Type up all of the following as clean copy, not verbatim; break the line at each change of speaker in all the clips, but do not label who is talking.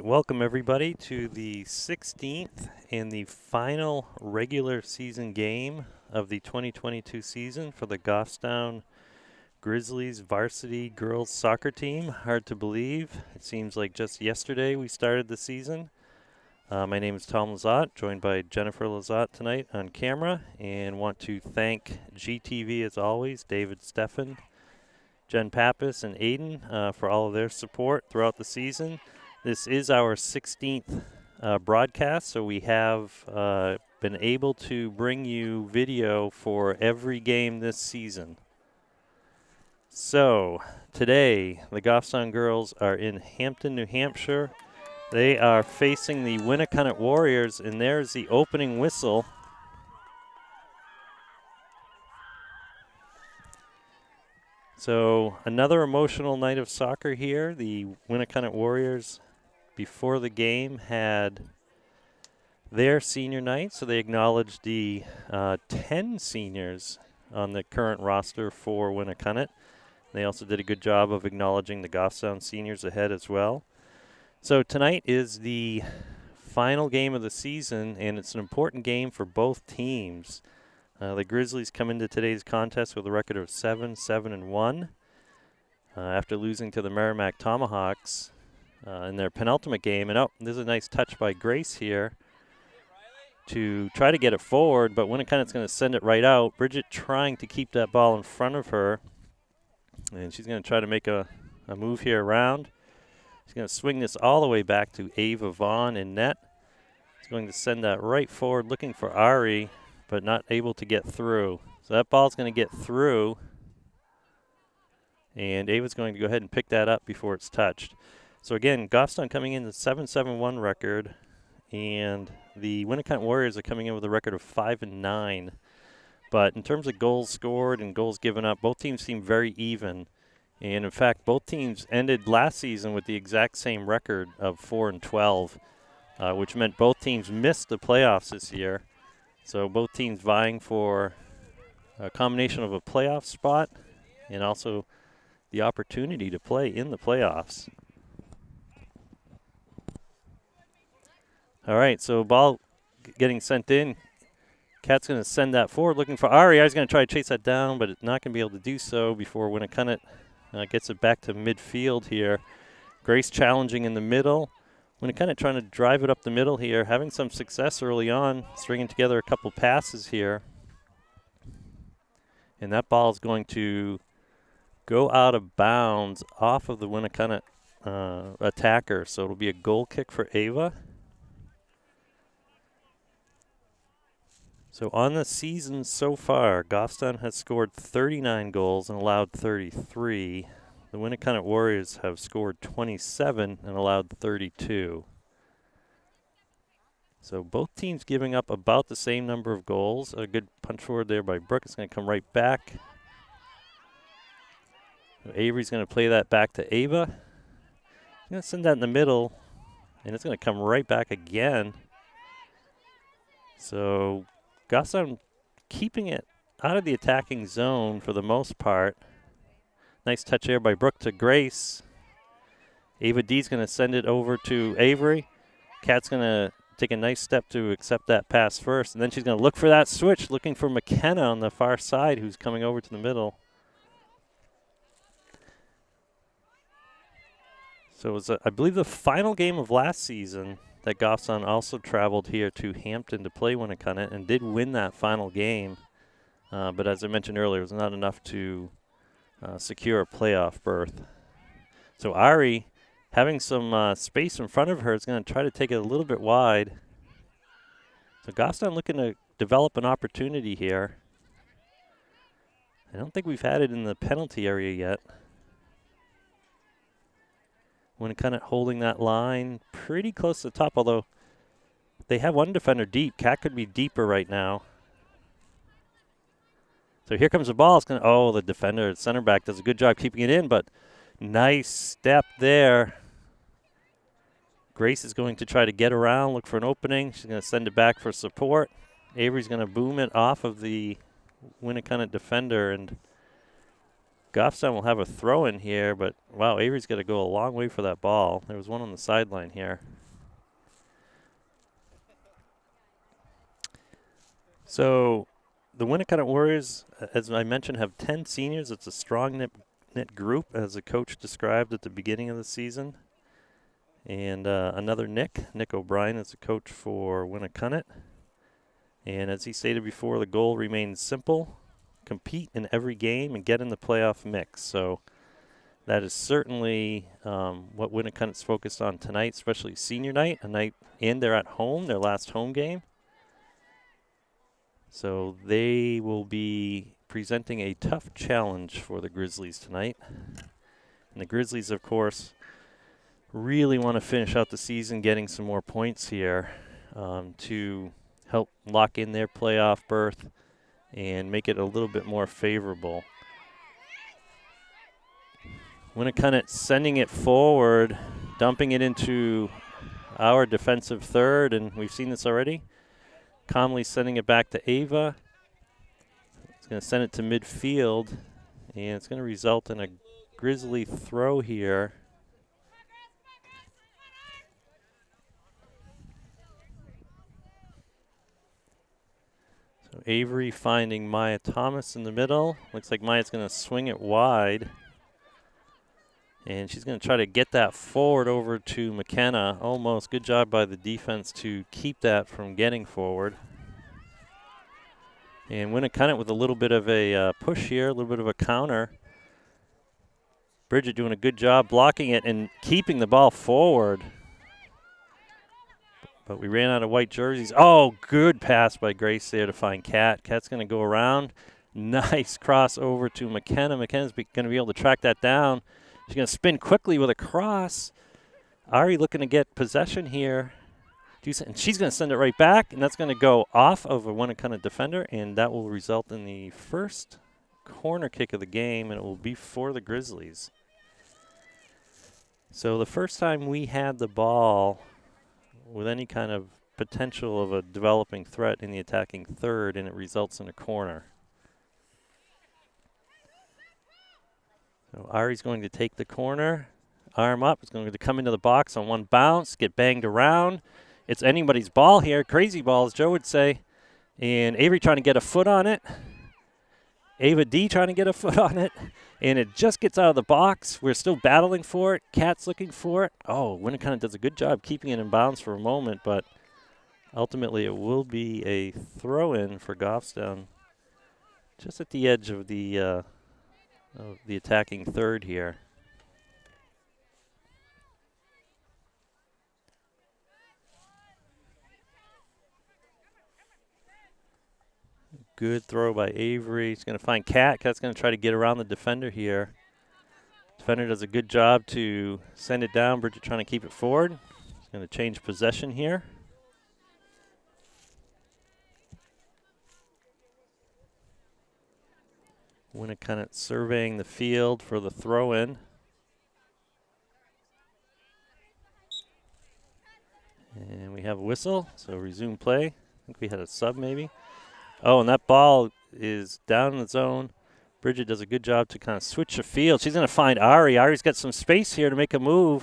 Welcome everybody to the 16th and the final regular season game of the 2022 season for the Goffstown Grizzlies varsity girls soccer team. Hard to believe. It seems like just yesterday we started the season. My name is Tom Lizotte, joined by Jennifer Lizotte tonight on camera, and want to thank GTV as always, David Steffen, Jen Pappas, and Aiden for all of their support throughout the season. This is our 16th broadcast, so we have been able to bring you video for every game this season. So, today, the Goffstown girls are in Hampton, New Hampshire. They are facing the Winnacunnet Warriors, and there's the opening whistle. So, another emotional night of soccer here. The Winnacunnet Warriors, before the game, had their senior night, so they acknowledged the 10 seniors on the current roster for Winnacunnet. They also did a good job of acknowledging the Goffstown seniors ahead as well. So tonight is the final game of the season, and it's an important game for both teams. The Grizzlies come into today's contest with a record of 7-1 after losing to the Merrimack Tomahawks in their penultimate game. And there's a nice touch by Grace here to try to get it forward, but Winnacunnet's going to send it right out. Bridget trying to keep that ball in front of her, and she's going to try to make a move here around. She's going to swing this all the way back to Ava Vaughn in net. She's going to send that right forward, looking for Ari, but not able to get through. So that ball's going to get through, and Ava's going to go ahead and pick that up before it's touched. So again, Goffstown coming in with a 7-1 record, and the Winnacunnet Warriors are coming in with a record of 5-9. But in terms of goals scored and goals given up, both teams seem very even. And in fact, both teams ended last season with the exact same record of 4-12, which meant both teams missed the playoffs this year. So both teams vying for a combination of a playoff spot and also the opportunity to play in the playoffs. All right, so ball getting sent in. Kat's going to send that forward, looking for Ari. Ari's going to try to chase that down, but it's not going to be able to do so before Winnacunnet gets it back to midfield here. Grace challenging in the middle. Winnacunnet trying to drive it up the middle here, having some success early on, stringing together a couple passes here. And that ball is going to go out of bounds off of the Winnacunnet attacker, so it'll be a goal kick for Ava. So on the season so far, Goffstown has scored 39 goals and allowed 33. The Winnacunnet Warriors have scored 27 and allowed 32. So both teams giving up about the same number of goals. A good punch forward there by Brooke. It's going to come right back. So Avery's going to play that back to Ava. He's going to send that in the middle, and it's going to come right back again. So Goffstown keeping it out of the attacking zone for the most part. Nice touch there by Brooke to Grace. Ava D's going to send it over to Avery. Kat's going to take a nice step to accept that pass first, and then she's going to look for that switch, looking for McKenna on the far side, who's coming over to the middle. So it was, I believe, the final game of last season that Goffstown also traveled here to Hampton to play Winnacunnet and did win that final game. But as I mentioned earlier, it was not enough to secure a playoff berth. So Ari, having some space in front of her, is going to try to take it a little bit wide. Goffstown looking to develop an opportunity here. I don't think we've had it in the penalty area yet. Winnacunnet holding that line pretty close to the top, although they have one defender deep. Cat could be deeper right now. So here comes the ball. It's gonna, oh, the defender, center back, does a good job keeping it in, but nice step there. Grace is going to try to get around, look for an opening. She's going to send it back for support. Avery's going to boom it off of the Winnacunnet defender, and Goffstown will have a throw in here, but wow, Avery's got to go a long way for that ball. There was one on the sideline here. So the Winnacunnet Warriors, as I mentioned, have 10 seniors. It's a strong knit group, as the coach described at the beginning of the season. And another Nick O'Brien is the coach for Winnacunnet. And as he stated before, the goal remains simple: compete in every game and get in the playoff mix. So that is certainly what Winnacunnet's focused on tonight, especially senior night, and they're at home, their last home game. So they will be presenting a tough challenge for the Grizzlies tonight. And the Grizzlies, of course, really want to finish out the season getting some more points here to help lock in their playoff berth and make it a little bit more favorable. Winnacunnet sending it forward, dumping it into our defensive third, and we've seen this already. Comley sending it back to Ava. It's going to send it to midfield, and it's going to result in a Grizzly throw here. So Avery finding Maya Thomas in the middle. Looks like Maya's going to swing it wide. And she's going to try to get that forward over to McKenna. Almost. Good job by the defense to keep that from getting forward. And Winnacunnet with a little bit of a push here, a little bit of a counter. Bridget doing a good job blocking it and keeping the ball forward. But we ran out of white jerseys. Oh, good pass by Grace there to find Kat. Kat's going to go around. Nice cross over to McKenna. McKenna's going to be able to track that down. She's going to spin quickly with a cross. Ari looking to get possession here. And she's going to send it right back, and that's going to go off of a Winnacunnet defender, and that will result in the first corner kick of the game, and it will be for the Grizzlies. So the first time we had the ball with any kind of potential of a developing threat in the attacking third, and it results in a corner. So Ari's going to take the corner, arm up. It's going to come into the box on one bounce, get banged around. It's anybody's ball here, crazy ball, as Joe would say. And Avery trying to get a foot on it. Ava D trying to get a foot on it. And it just gets out of the box. We're still battling for it. Kat's looking for it. Oh, Winnacunnet does a good job keeping it in bounds for a moment, but ultimately it will be a throw-in for Goffstown just at the edge of the attacking third here. Good throw by Avery. He's going to find Kat. Kat's going to try to get around the defender here. Defender does a good job to send it down. Bridget trying to keep it forward. He's going to change possession here. Winnacunnet surveying the field for the throw-in. And we have a whistle, so resume play. I think we had a sub maybe. Oh, and that ball is down in the zone. Bridget does a good job to kind of switch the field. She's going to find Ari. Ari's got some space here to make a move.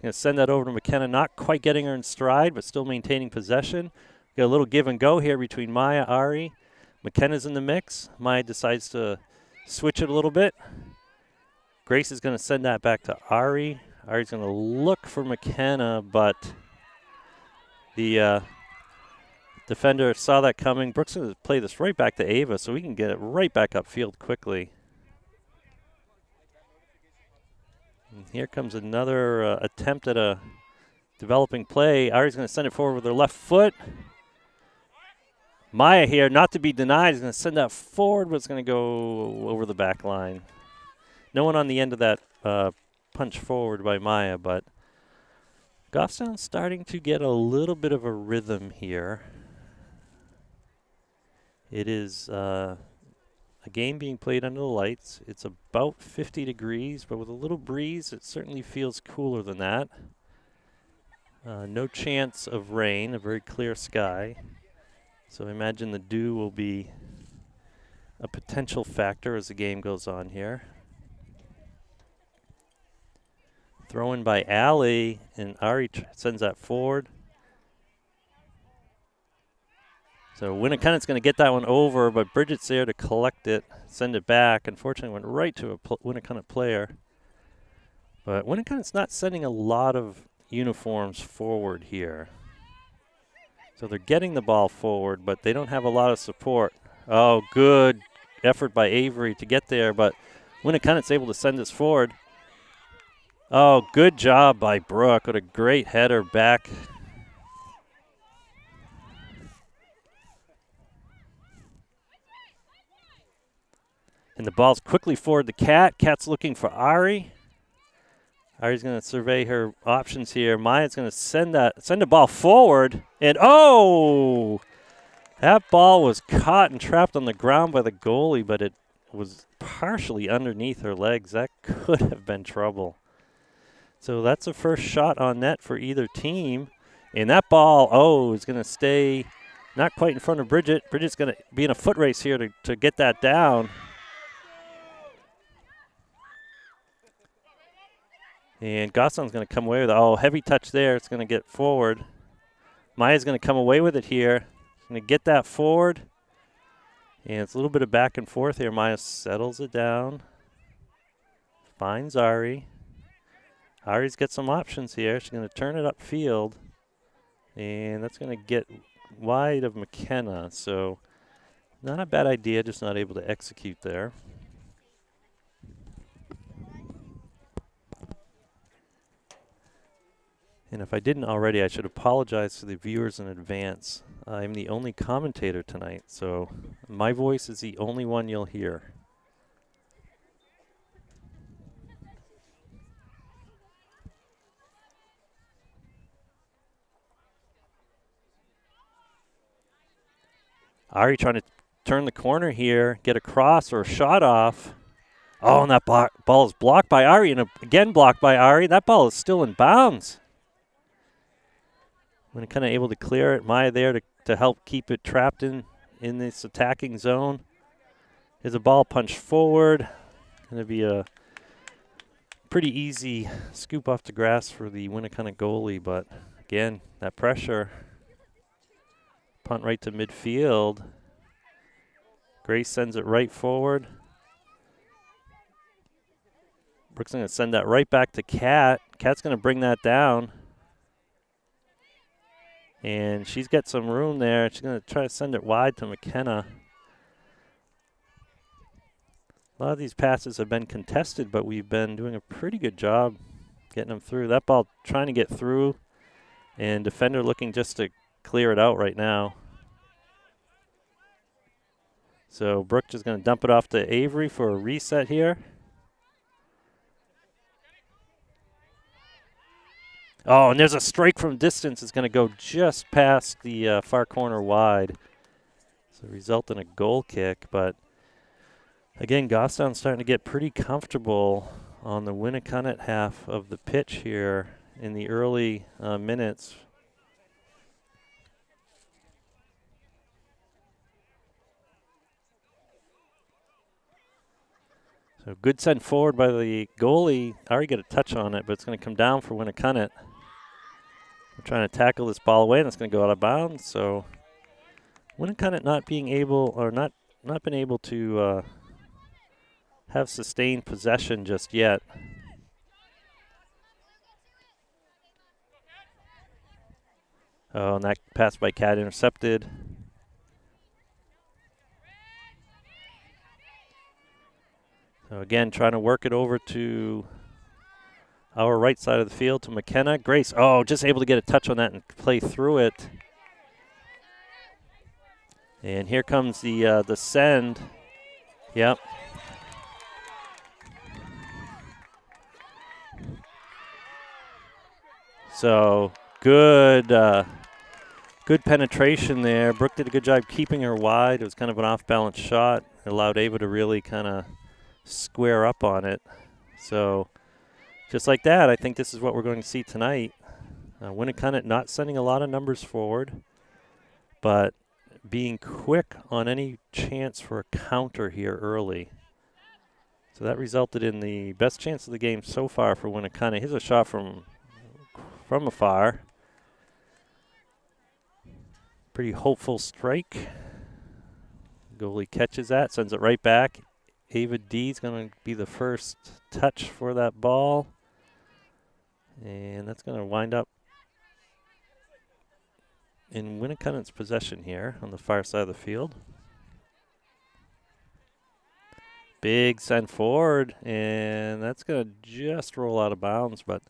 Going to send that over to McKenna, not quite getting her in stride, but still maintaining possession. Got a little give and go here between Maya, Ari. McKenna's in the mix. Maya decides to switch it a little bit. Grace is going to send that back to Ari. Ari's going to look for McKenna, but the defender saw that coming. Brooks going to play this right back to Ava so we can get it right back upfield quickly. And here comes another attempt at a developing play. Ari's going to send it forward with her left foot. Maya here, not to be denied, is going to send that forward, but it's going to go over the back line. No one on the end of that punch forward by Maya, but Goffstown's starting to get a little bit of a rhythm here. It is a game being played under the lights. It's about 50 degrees, but with a little breeze, it certainly feels cooler than that. No chance of rain, a very clear sky. So I imagine the dew will be a potential factor as the game goes on here. Throw in by Allie, and Ari sends that forward. So Winnacunnet's going to get that one over, but Bridget's there to collect it, send it back. Unfortunately, went right to a Winnacunnet player. But Winnacunnet's not sending a lot of uniforms forward here. So they're getting the ball forward, but they don't have a lot of support. Oh, good effort by Avery to get there, but Winnacunnet's able to send this forward. Oh, good job by Brooke. What a great header back. And the ball's quickly forward to Kat. Kat's looking for Ari. Ari's going to survey her options here. Maya's going to send a ball forward. And oh! That ball was caught and trapped on the ground by the goalie, but it was partially underneath her legs. That could have been trouble. So that's the first shot on net for either team. And that ball, is going to stay not quite in front of Bridget. Bridget's going to be in a foot race here to get that down. And Gosson's going to come away with it. Heavy touch there. It's going to get forward. Maya's going to come away with it here. Going to get that forward. And it's a little bit of back and forth here. Maya settles it down. Finds Ari. Ari's got some options here. She's going to turn it upfield. And that's going to get wide of McKenna. So not a bad idea, just not able to execute there. And if I didn't already, I should apologize to the viewers in advance. I'm the only commentator tonight, so my voice is the only one you'll hear. Ari trying to turn the corner here, get a cross or a shot off. Oh, and that ball is blocked by Ari, and again blocked by Ari. That ball is still in bounds. When kind of able to clear it, Maya there to help keep it trapped in this attacking zone. There's a ball punched forward. Going to be a pretty easy scoop off the grass for the Winnacunnet goalie, but again, that pressure. Punt right to midfield. Grace sends it right forward. Brooks going to send that right back to Kat. Kat's going to bring that down. And she's got some room there. She's going to try to send it wide to McKenna. A lot of these passes have been contested, but we've been doing a pretty good job getting them through. That ball trying to get through, and defender looking just to clear it out right now. So Brooke just going to dump it off to Avery for a reset here. Oh, and there's a strike from distance. It's going to go just past the far corner wide. So result in a goal kick. But again, Goffstown's starting to get pretty comfortable on the Winnacunnet half of the pitch here in the early minutes. So good send forward by the goalie. I already got a touch on it, but it's going to come down for Winnacunnet. We're trying to tackle this ball away, and it's going to go out of bounds. So Winnacunnet not being able, or not been able to have sustained possession just yet. Oh, and that pass by Kat intercepted. So again, trying to work it over to our right side of the field to McKenna. Grace, just able to get a touch on that and play through it. And here comes the send. Yep. So good good penetration there. Brooke did a good job keeping her wide. It was kind of an off-balance shot. It allowed Ava to really kind of square up on it. So just like that, I think this is what we're going to see tonight. Winnacunnet not sending a lot of numbers forward, but being quick on any chance for a counter here early. So that resulted in the best chance of the game so far for Winnacunnet. Here's a shot from afar. Pretty hopeful strike. Goalie catches that, sends it right back. Ava D is going to be the first touch for that ball. And that's going to wind up in Winnacunnet's possession here on the far side of the field. Big send forward, and that's going to just roll out of bounds, but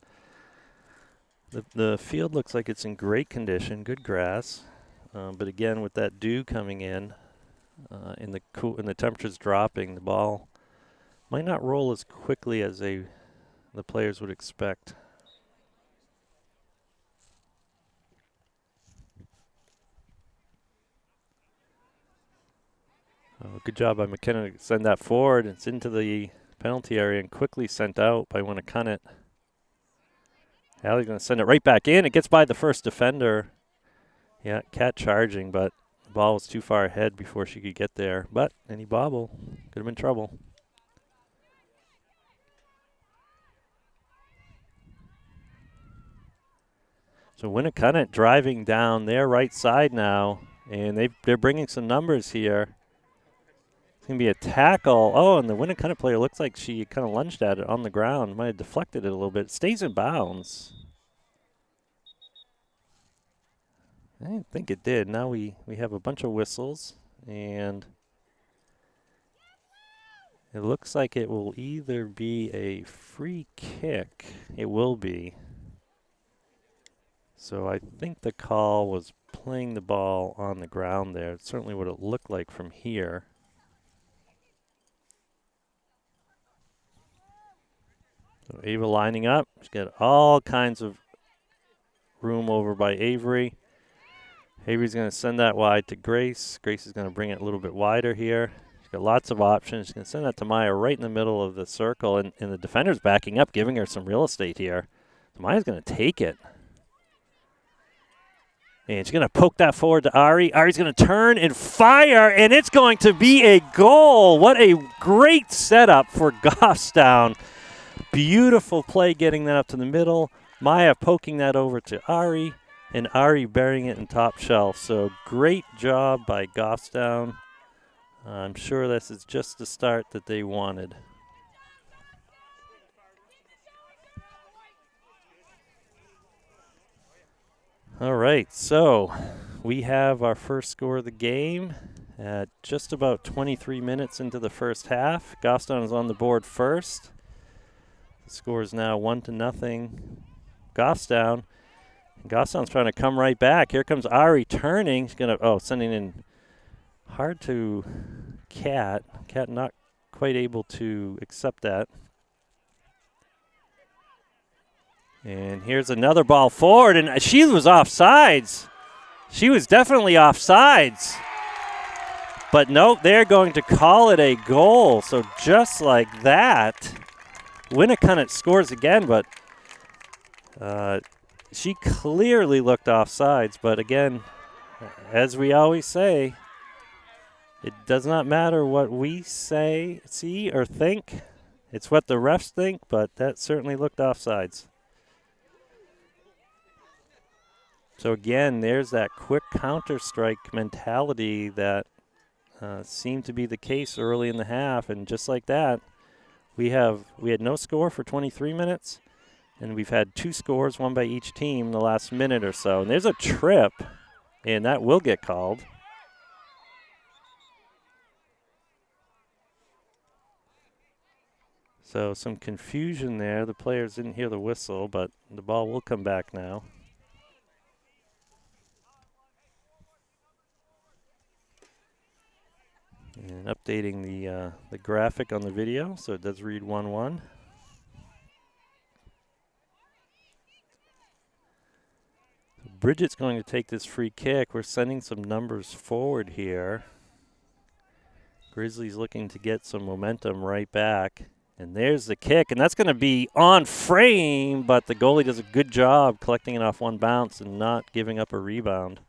the field looks like it's in great condition, good grass. But again, with that dew coming in, and the temperatures dropping, the ball might not roll as quickly as the players would expect. Good job by McKenna to send that forward. It's into the penalty area and quickly sent out by Winnacunnet. Allie's going to send it right back in. It gets by the first defender. Yeah, Cat charging, but the ball was too far ahead before she could get there. But any bobble could have been trouble. So Winnacunnet driving down their right side now, and they're bringing some numbers here. It's going to be a tackle. Oh, and the Winnacunnet player looks like she kind of lunged at it on the ground. Might have deflected it a little bit. It stays in bounds. I didn't think it did. Now we have a bunch of whistles, and it looks like it will either be a free kick. It will be. So I think the call was playing the ball on the ground there. It's certainly what it looked like from here. So Ava lining up. She's got all kinds of room over by Avery. Avery's going to send that wide to Grace. Grace is going to bring it a little bit wider here. She's got lots of options. She's going to send that to Maya right in the middle of the circle, and the defender's backing up, giving her some real estate here. So Maya's going to take it. And she's going to poke that forward to Ari. Ari's going to turn and fire, and it's going to be a goal. What a great setup for Goffstown. Beautiful play getting that up to the middle. Maya poking that over to Ari, and Ari burying it in top shelf. So great job by Goffstown. I'm sure this is just the start that they wanted. All right, so we have our first score of the game at just about 23 minutes into the first half. Goffstown is on the board first. The score is now 1-0. Goffstown. Goffstown's trying to come right back. Here comes Ari turning. She's going to, sending in hard to Cat. Cat not quite able to accept that. And here's another ball forward, and she was offsides. She was definitely offsides. But nope, they're going to call it a goal. So just like that, Winnacunnet scores again, but she clearly looked offsides. But again, as we always say, it does not matter what we say, see, or think. It's what the refs think, but that certainly looked offsides. So again, there's that quick counter-strike mentality that seemed to be the case early in the half, and just like that, we had no score for 23 minutes, and we've had 2 scores, one by each team, in the last minute or so. And there's a trip, and that will get called. So some confusion there. The players didn't hear the whistle, but the ball will come back now. And updating the graphic on the video, so it does read 1-1. Bridget's going to take this free kick. We're sending some numbers forward here. Grizzlies looking to get some momentum right back. And there's the kick, and that's going to be on frame, but the goalie does a good job collecting it off one bounce and not giving up a rebound.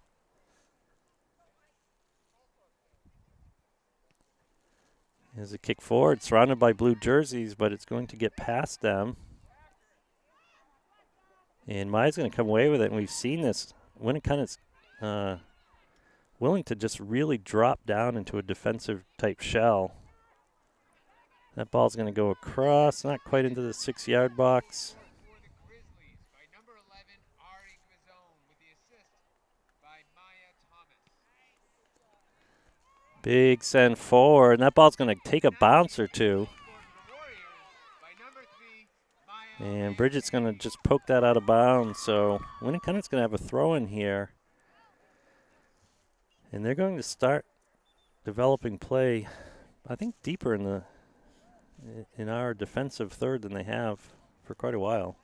Here's a kick forward, surrounded by blue jerseys, but it's going to get past them. And Maya's going to come away with it, and we've seen this. Winnacunnet's willing to just really drop down into a defensive type shell. That ball's going to go across, not quite into the 6-yard box. Big send forward, and that ball's going to take a bounce or two. And Bridget's going to just poke that out of bounds, so Winnacunnet's going to have a throw in here. And they're going to start developing play, I think, deeper in our defensive third than they have for quite a while.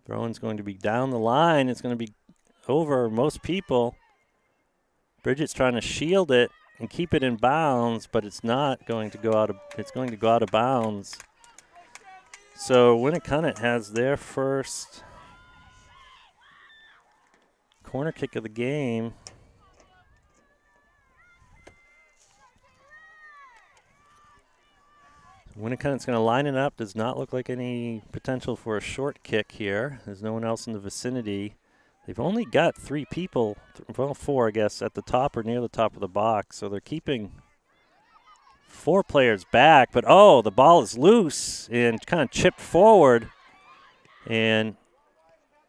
Throw-in's going to be down the line. It's going to be over most people. Bridget's trying to shield it and keep it in bounds, but it's not going to go out of. It's going to go out of bounds. So Winnacunnet has their first corner kick of the game. Winnacunnet's going to line it up. Does not look like any potential for a short kick here. There's no one else in the vicinity. They've only got 3 people, well, 4, I guess, at the top or near the top of the box. So they're keeping 4 players back. But, oh, the ball is loose and kind of chipped forward. And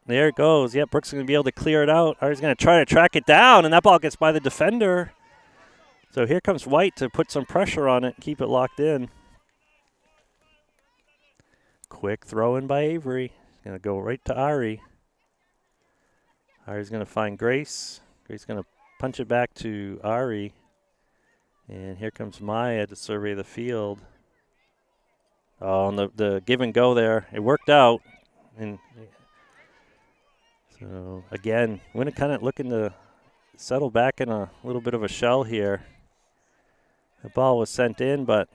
there it goes. Yeah, Brooks is going to be able to clear it out. Ari's going to try to track it down, and that ball gets by the defender. So here comes White to put some pressure on it and keep it locked in. Quick throw in by Avery. Going to go right to Ari. Ari's going to find Grace. Grace is going to punch it back to Ari. And here comes Maya to survey the field. Oh, and the give and go there. It worked out. And so, again, Winnacunnet looking to settle back in a little bit of a shell here. The ball was sent in, but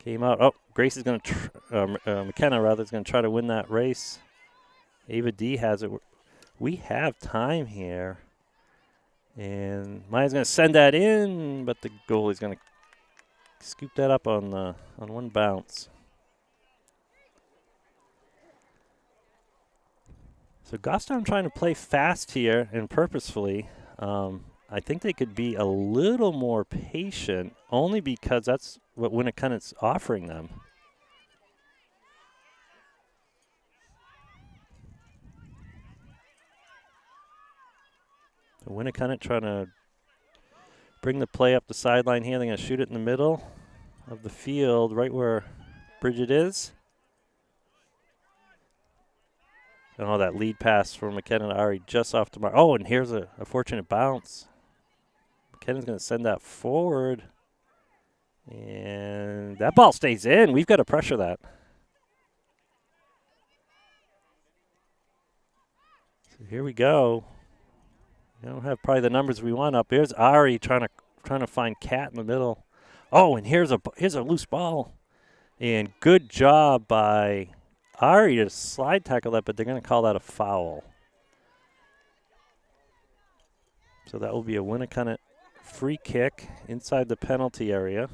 came out. Oh, Grace is going to, McKenna rather, is going to try to win that race. Ava D has it. We have time here. And Maya's going to send that in, but the goalie's going to scoop that up on one bounce. So Goffstown trying to play fast here and purposefully. I think they could be a little more patient, only because that's what Winnacunnet's offering them. So Winnacunnet trying to bring the play up the sideline here. They're going to shoot it in the middle of the field, right where Bridget is. Oh, that lead pass for McKenna to Ari just off to Mar. Oh, and here's a fortunate bounce. McKenna's going to send that forward. And that ball stays in. We've got to pressure that. So here we go. We don't have probably the numbers we want up. Here's Ari trying to find Cat in the middle. Oh, and here's a loose ball. And good job by Ari to slide tackle that, but they're going to call that a foul. So that will be a Winnacunnet free kick inside the penalty area.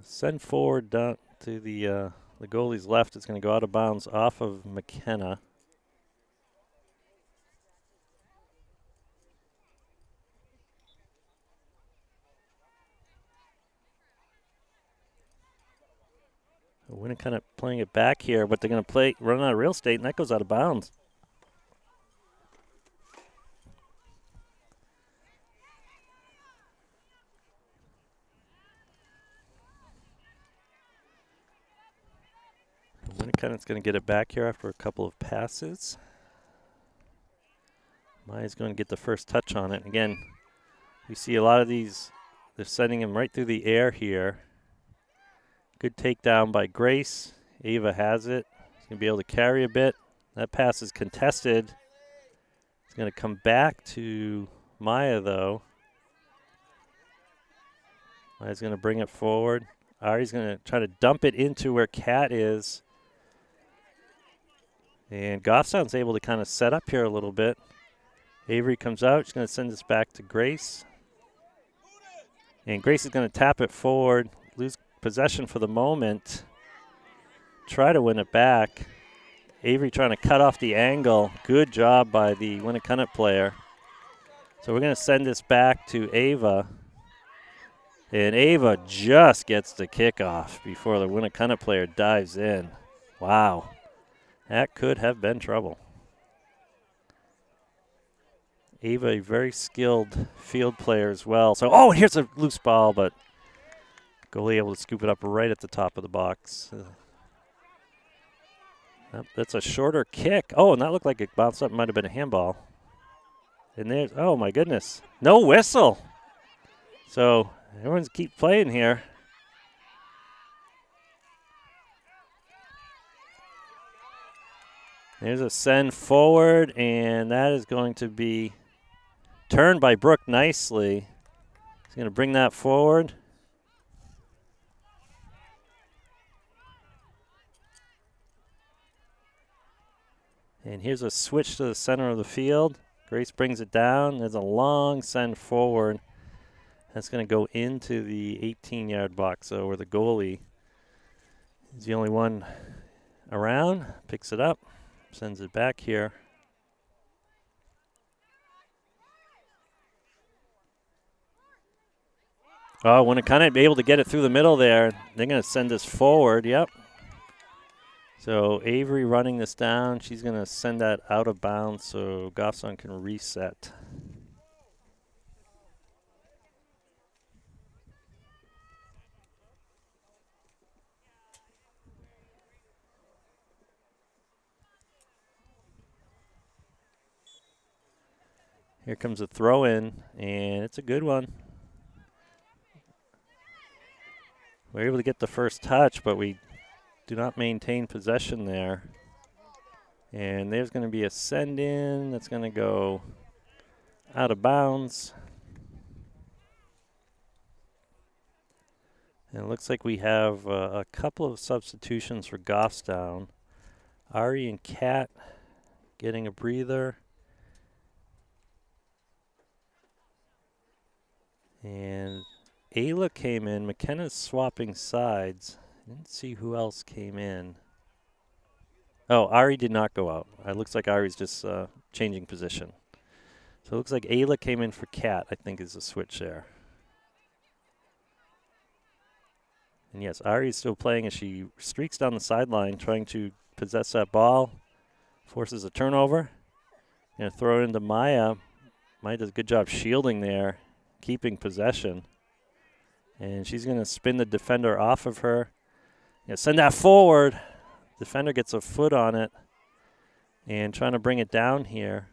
Send forward down to the goalie's left. It's going to go out of bounds off of McKenna. Winnacunnet playing it back here, but they're going to run out of real estate, and that goes out of bounds. Winnacunnet's going to get it back here after a couple of passes. Maya's going to get the first touch on it. Again, we see a lot of these, they're sending him right through the air here. Good takedown by Grace. Ava has it. She's going to be able to carry a bit. That pass is contested. It's going to come back to Maya, though. Maya's going to bring it forward. Ari's going to try to dump it into where Kat is. And Goffstown's able to kind of set up here a little bit. Avery comes out. She's going to send this back to Grace. And Grace is going to tap it forward, lose possession for the moment, try to win it back. Avery trying to cut off the angle. Good job by the Winnacunnet player. So we're going to send this back to Ava. And Ava just gets the kickoff before the Winnacunnet player dives in. Wow. That could have been trouble. Ava, a very skilled field player as well. So, oh, here's a loose ball, but goalie able to scoop it up right at the top of the box. That's a shorter kick. Oh, and that looked like it bounced up. Might have been a handball. And there's, oh, my goodness. No whistle. So, everyone's keep playing here. There's a send forward, and that is going to be turned by Brooke nicely. He's going to bring that forward. And here's a switch to the center of the field. Grace brings it down. There's a long send forward. That's going to go into the 18-yard box. So where the goalie is the only one around. Picks it up, sends it back here. Oh, Winnacunnet be able to get it through the middle there. They're going to send this forward. Yep. So Avery running this down. She's going to send that out of bounds so Goffstown can reset. Here comes a throw in, and it's a good one. We're able to get the first touch, but we do not maintain possession there. And there's going to be a send in that's going to go out of bounds. And it looks like we have a couple of substitutions for Goffstown. Ari and Kat getting a breather. And Ayla came in. McKenna's swapping sides. Didn't see who else came in. Oh, Ari did not go out. It looks like Ari's just changing position. So it looks like Ayla came in for Kat, I think is the switch there. And yes, Ari's still playing as she streaks down the sideline, trying to possess that ball. Forces a turnover. Going to throw it into Maya. Maya does a good job shielding there, keeping possession. And she's going to spin the defender off of her. Send that forward. Defender gets a foot on it and trying to bring it down here.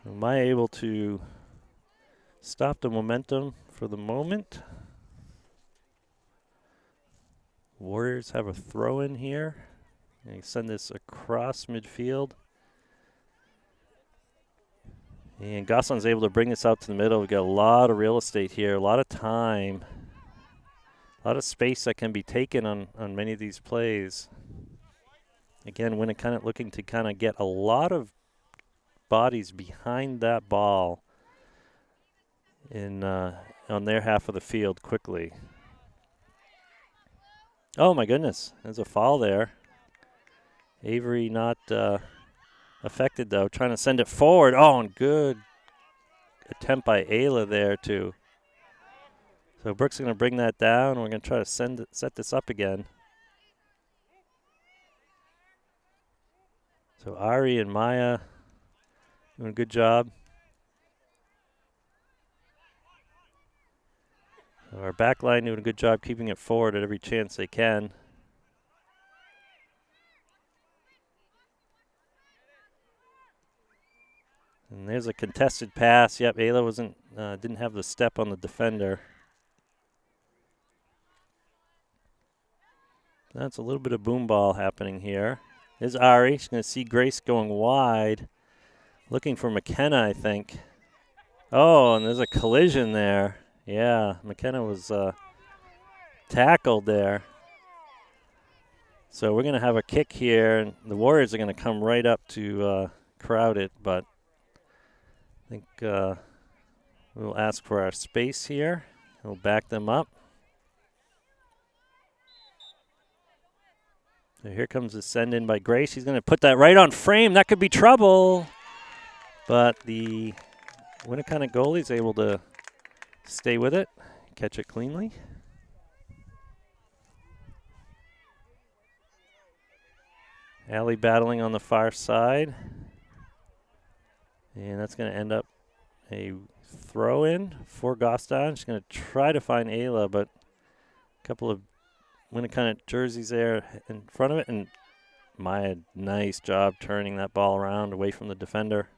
Am I able to stop the momentum for the moment? Warriors have a throw in here. And send this across midfield. And Goslin's able to bring this out to the middle. We've got a lot of real estate here, a lot of time, a lot of space that can be taken on many of these plays. Again, Winnacunnet looking to kind of get a lot of bodies behind that ball in on their half of the field quickly. Oh, my goodness. There's a foul there. Avery not affected, though, trying to send it forward. Oh, and good attempt by Ayla there, too. So Brooks is going to bring that down. We're going to try to set this up again. So Ari and Maya doing a good job. Our back line doing a good job keeping it forward at every chance they can. And there's a contested pass. Yep, Ayla didn't have the step on the defender. That's a little bit of boom ball happening here. There's Ari. She's going to see Grace going wide. Looking for McKenna, I think. Oh, and there's a collision there. Yeah, McKenna was tackled there. So we're going to have a kick here, and the Warriors are going to come right up to crowd it, but I think we'll ask for our space here. We'll back them up. So here comes the send in by Grace. She's going to put that right on frame. That could be trouble. But the Winnacunnet goalie is able to stay with it, catch it cleanly. Allie battling on the far side. And that's going to end up a throw in for Gostin. She's going to try to find Ayla, but a couple of Winnacunnet jerseys there in front of it. And Maya, nice job turning that ball around away from the defender.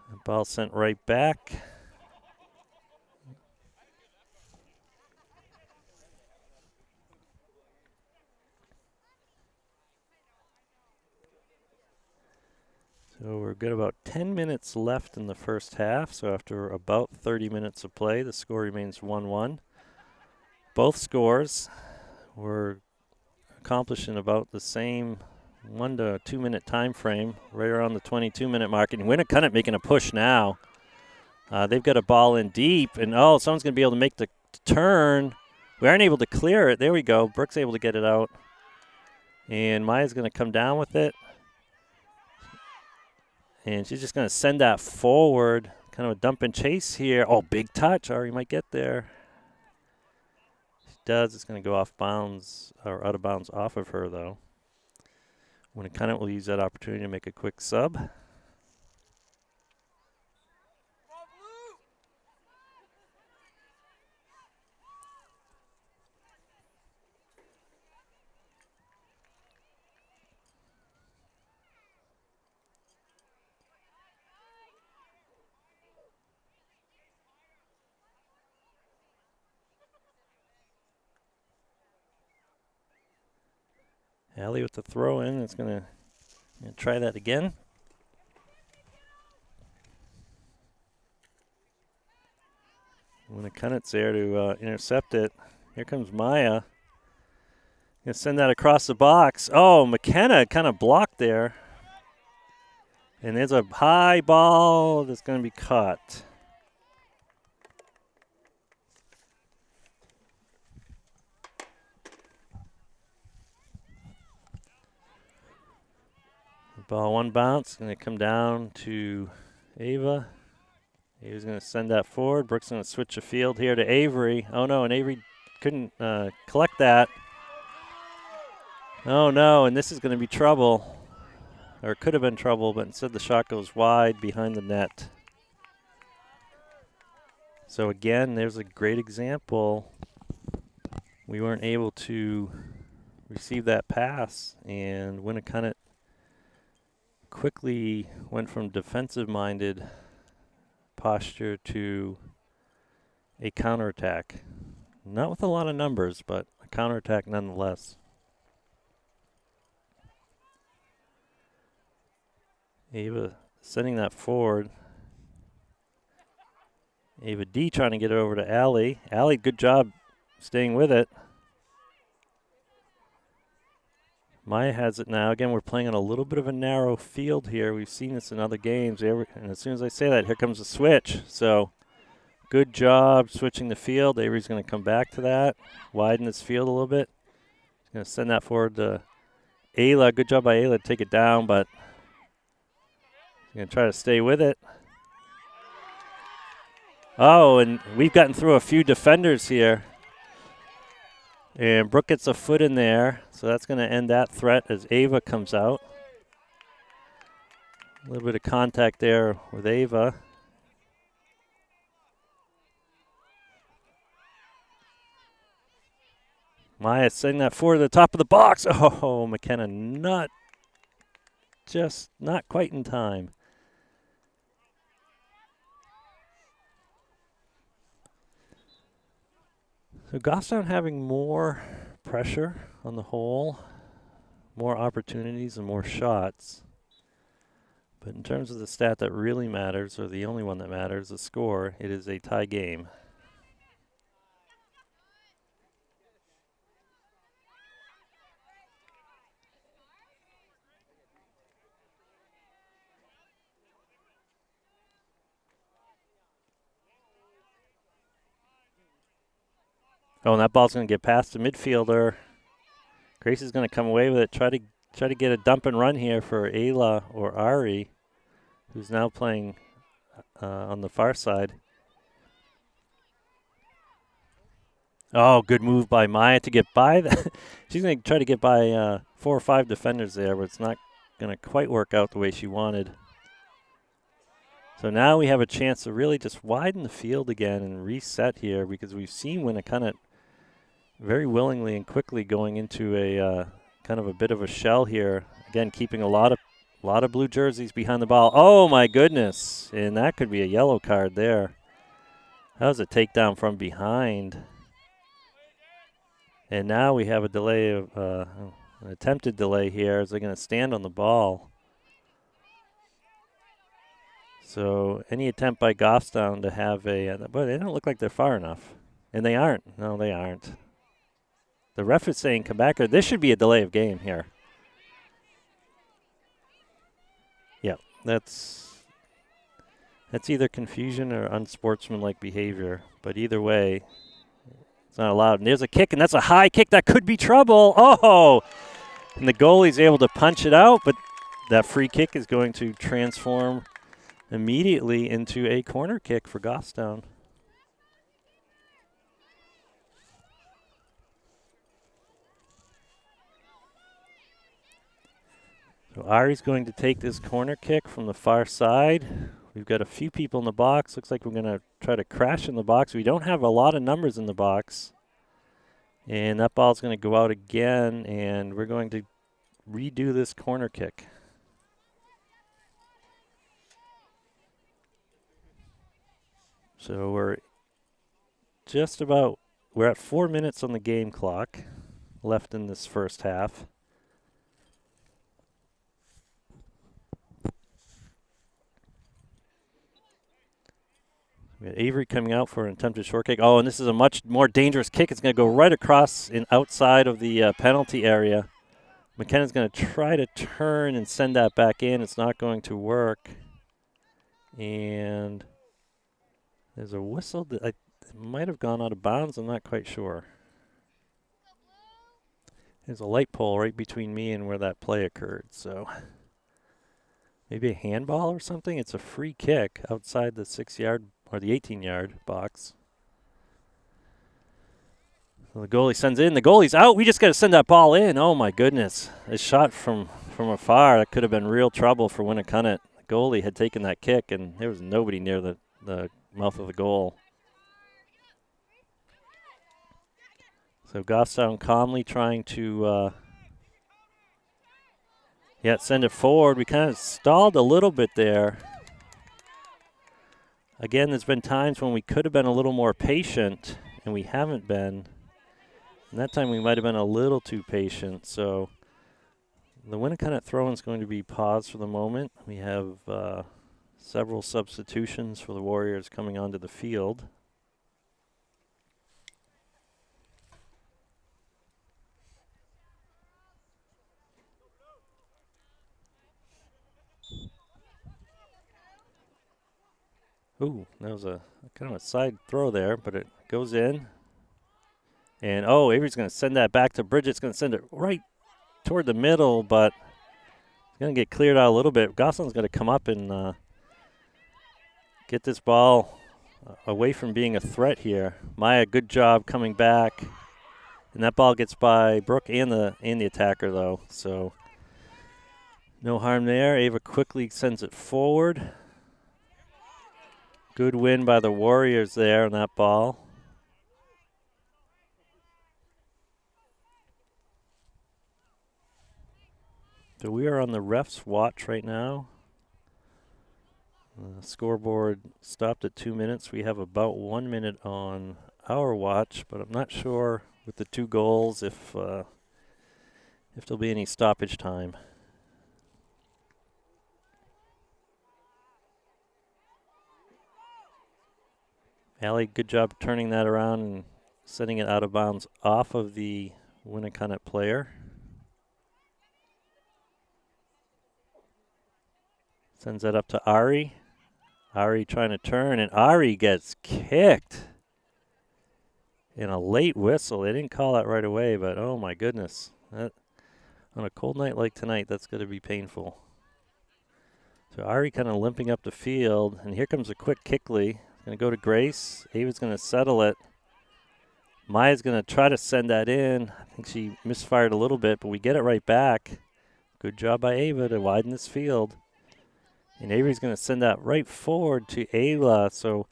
The ball sent right back. So we're good about 10 minutes left in the first half. So after about 30 minutes of play, the score remains 1-1. Both scores were accomplished in about the same 1 to 2 minute time frame, right around the 22-minute mark. And Winnacunnet making a push now. They've got a ball in deep, and someone's going to be able to make the turn. We aren't able to clear it. There we go. Brooke's able to get it out. And Maya's going to come down with it. And she's just going to send that forward. Kind of a dump and chase here. Oh, big touch. Ari might get there. She does. It's going to go off bounds, or out of bounds off of her, though. Winnacunnet will use that opportunity to make a quick sub. Allie with the throw in. It's going to try that again. Winnacunnet's there to intercept it. Here comes Maya. Going to send that across the box. Oh, McKenna kind of blocked there. And there's a high ball that's going to be caught. Ball one bounce, going to come down to Ava. Ava's going to send that forward. Brooke's going to switch the field here to Avery. Oh, no, and Avery couldn't collect that. Oh, no, and this is going to be trouble. Or it could have been trouble, but instead the shot goes wide behind the net. So, again, there's a great example. We weren't able to receive that pass, and Winnacunnet quickly went from defensive-minded posture to a counterattack. Not with a lot of numbers, but a counterattack nonetheless. Ava sending that forward. Ava D trying to get it over to Allie. Allie, good job staying with it. Maya has it now. Again, we're playing on a little bit of a narrow field here. We've seen this in other games. And as soon as I say that, here comes the switch. So good job switching the field. Avery's going to come back to that, widen this field a little bit. He's going to send that forward to Ayla. Good job by Ayla to take it down, but he's going to try to stay with it. Oh, and we've gotten through a few defenders here. And Brooke gets a foot in there, so that's going to end that threat as Ava comes out. A little bit of contact there with Ava. Maya sending that forward to the top of the box. Oh, McKenna not quite in time. So Goffstown having more pressure on the hole, more opportunities and more shots. But in terms of the stat that really matters, or the only one that matters, the score, it is a tie game. Oh, and that ball's going to get past the midfielder. Gracie's going to come away with it. Try to get a dump and run here for Ayla or Ari, who's now playing on the far side. Oh, good move by Maya to get by. She's going to try to get by 4 or 5 defenders there, but it's not going to quite work out the way she wanted. So now we have a chance to really just widen the field again and reset here, because we've seen Winnacunnet very willingly and quickly going into a kind of a bit of a shell here. Again, keeping a lot of blue jerseys behind the ball. Oh my goodness! And that could be a yellow card there. That was a takedown from behind. And now we have a delay of an attempted delay here as they're going to stand on the ball. So any attempt by Goffstown to have but they don't look like they're far enough. And they aren't. No, they aren't. The ref is saying come back. This should be a delay of game here. Yeah, that's either confusion or unsportsmanlike behavior. But either way, it's not allowed. And there's a kick, and that's a high kick. That could be trouble. Oh! And the goalie's able to punch it out, but that free kick is going to transform immediately into a corner kick for Goffstown. So Ari's going to take this corner kick from the far side. We've got a few people in the box. Looks like we're going to try to crash in the box. We don't have a lot of numbers in the box. And that ball's going to go out again, and we're going to redo this corner kick. So we're at 4 minutes on the game clock left in this first half. We got Avery coming out for an attempted short kick. Oh, and this is a much more dangerous kick. It's going to go right across and outside of the penalty area. McKenna's going to try to turn and send that back in. It's not going to work. And there's a whistle that it might have gone out of bounds. I'm not quite sure. There's a light pole right between me and where that play occurred. So maybe a handball or something. It's a free kick outside the 6-yard or the 18-yard box. So the goalie sends it in. The goalie's out. We just got to send that ball in. Oh, my goodness. A shot from afar. That could have been real trouble for Winnacunnet. The goalie had taken that kick, and there was nobody near the mouth of the goal. So Goffstown calmly trying to send it forward. We kind of stalled a little bit there. Again, there's been times when we could have been a little more patient, and we haven't been. And that time we might have been a little too patient. So the Winnacunnet throw-in is going to be paused for the moment. We have several substitutions for the Warriors coming onto the field. Ooh, that was a kind of a side throw there, but it goes in. And, Avery's going to send that back to Bridget's going to send it right toward the middle, but it's going to get cleared out a little bit. Gosselin's going to come up and get this ball away from being a threat here. Maya, good job coming back. And that ball gets by Brooke and the attacker, though. So no harm there. Ava quickly sends it forward. Good win by the Warriors there on that ball. So we are on the ref's watch right now. The scoreboard stopped at 2 minutes. We have about 1 minute on our watch, but I'm not sure with the 2 goals if there'll be any stoppage time. Allie, good job turning that around and sending it out of bounds off of the Winnacunnet player. Sends that up to Ari. Ari trying to turn, and Ari gets kicked in a late whistle. They didn't call that right away, but oh my goodness. That, on a cold night like tonight, that's going to be painful. So Ari kind of limping up the field, and here comes a quick Kickley. Going to go to Grace. Ava's going to settle it. Maya's going to try to send that in. I think she misfired a little bit, but we get it right back. Good job by Ava to widen this field. And Avery's going to send that right forward to Ayla. So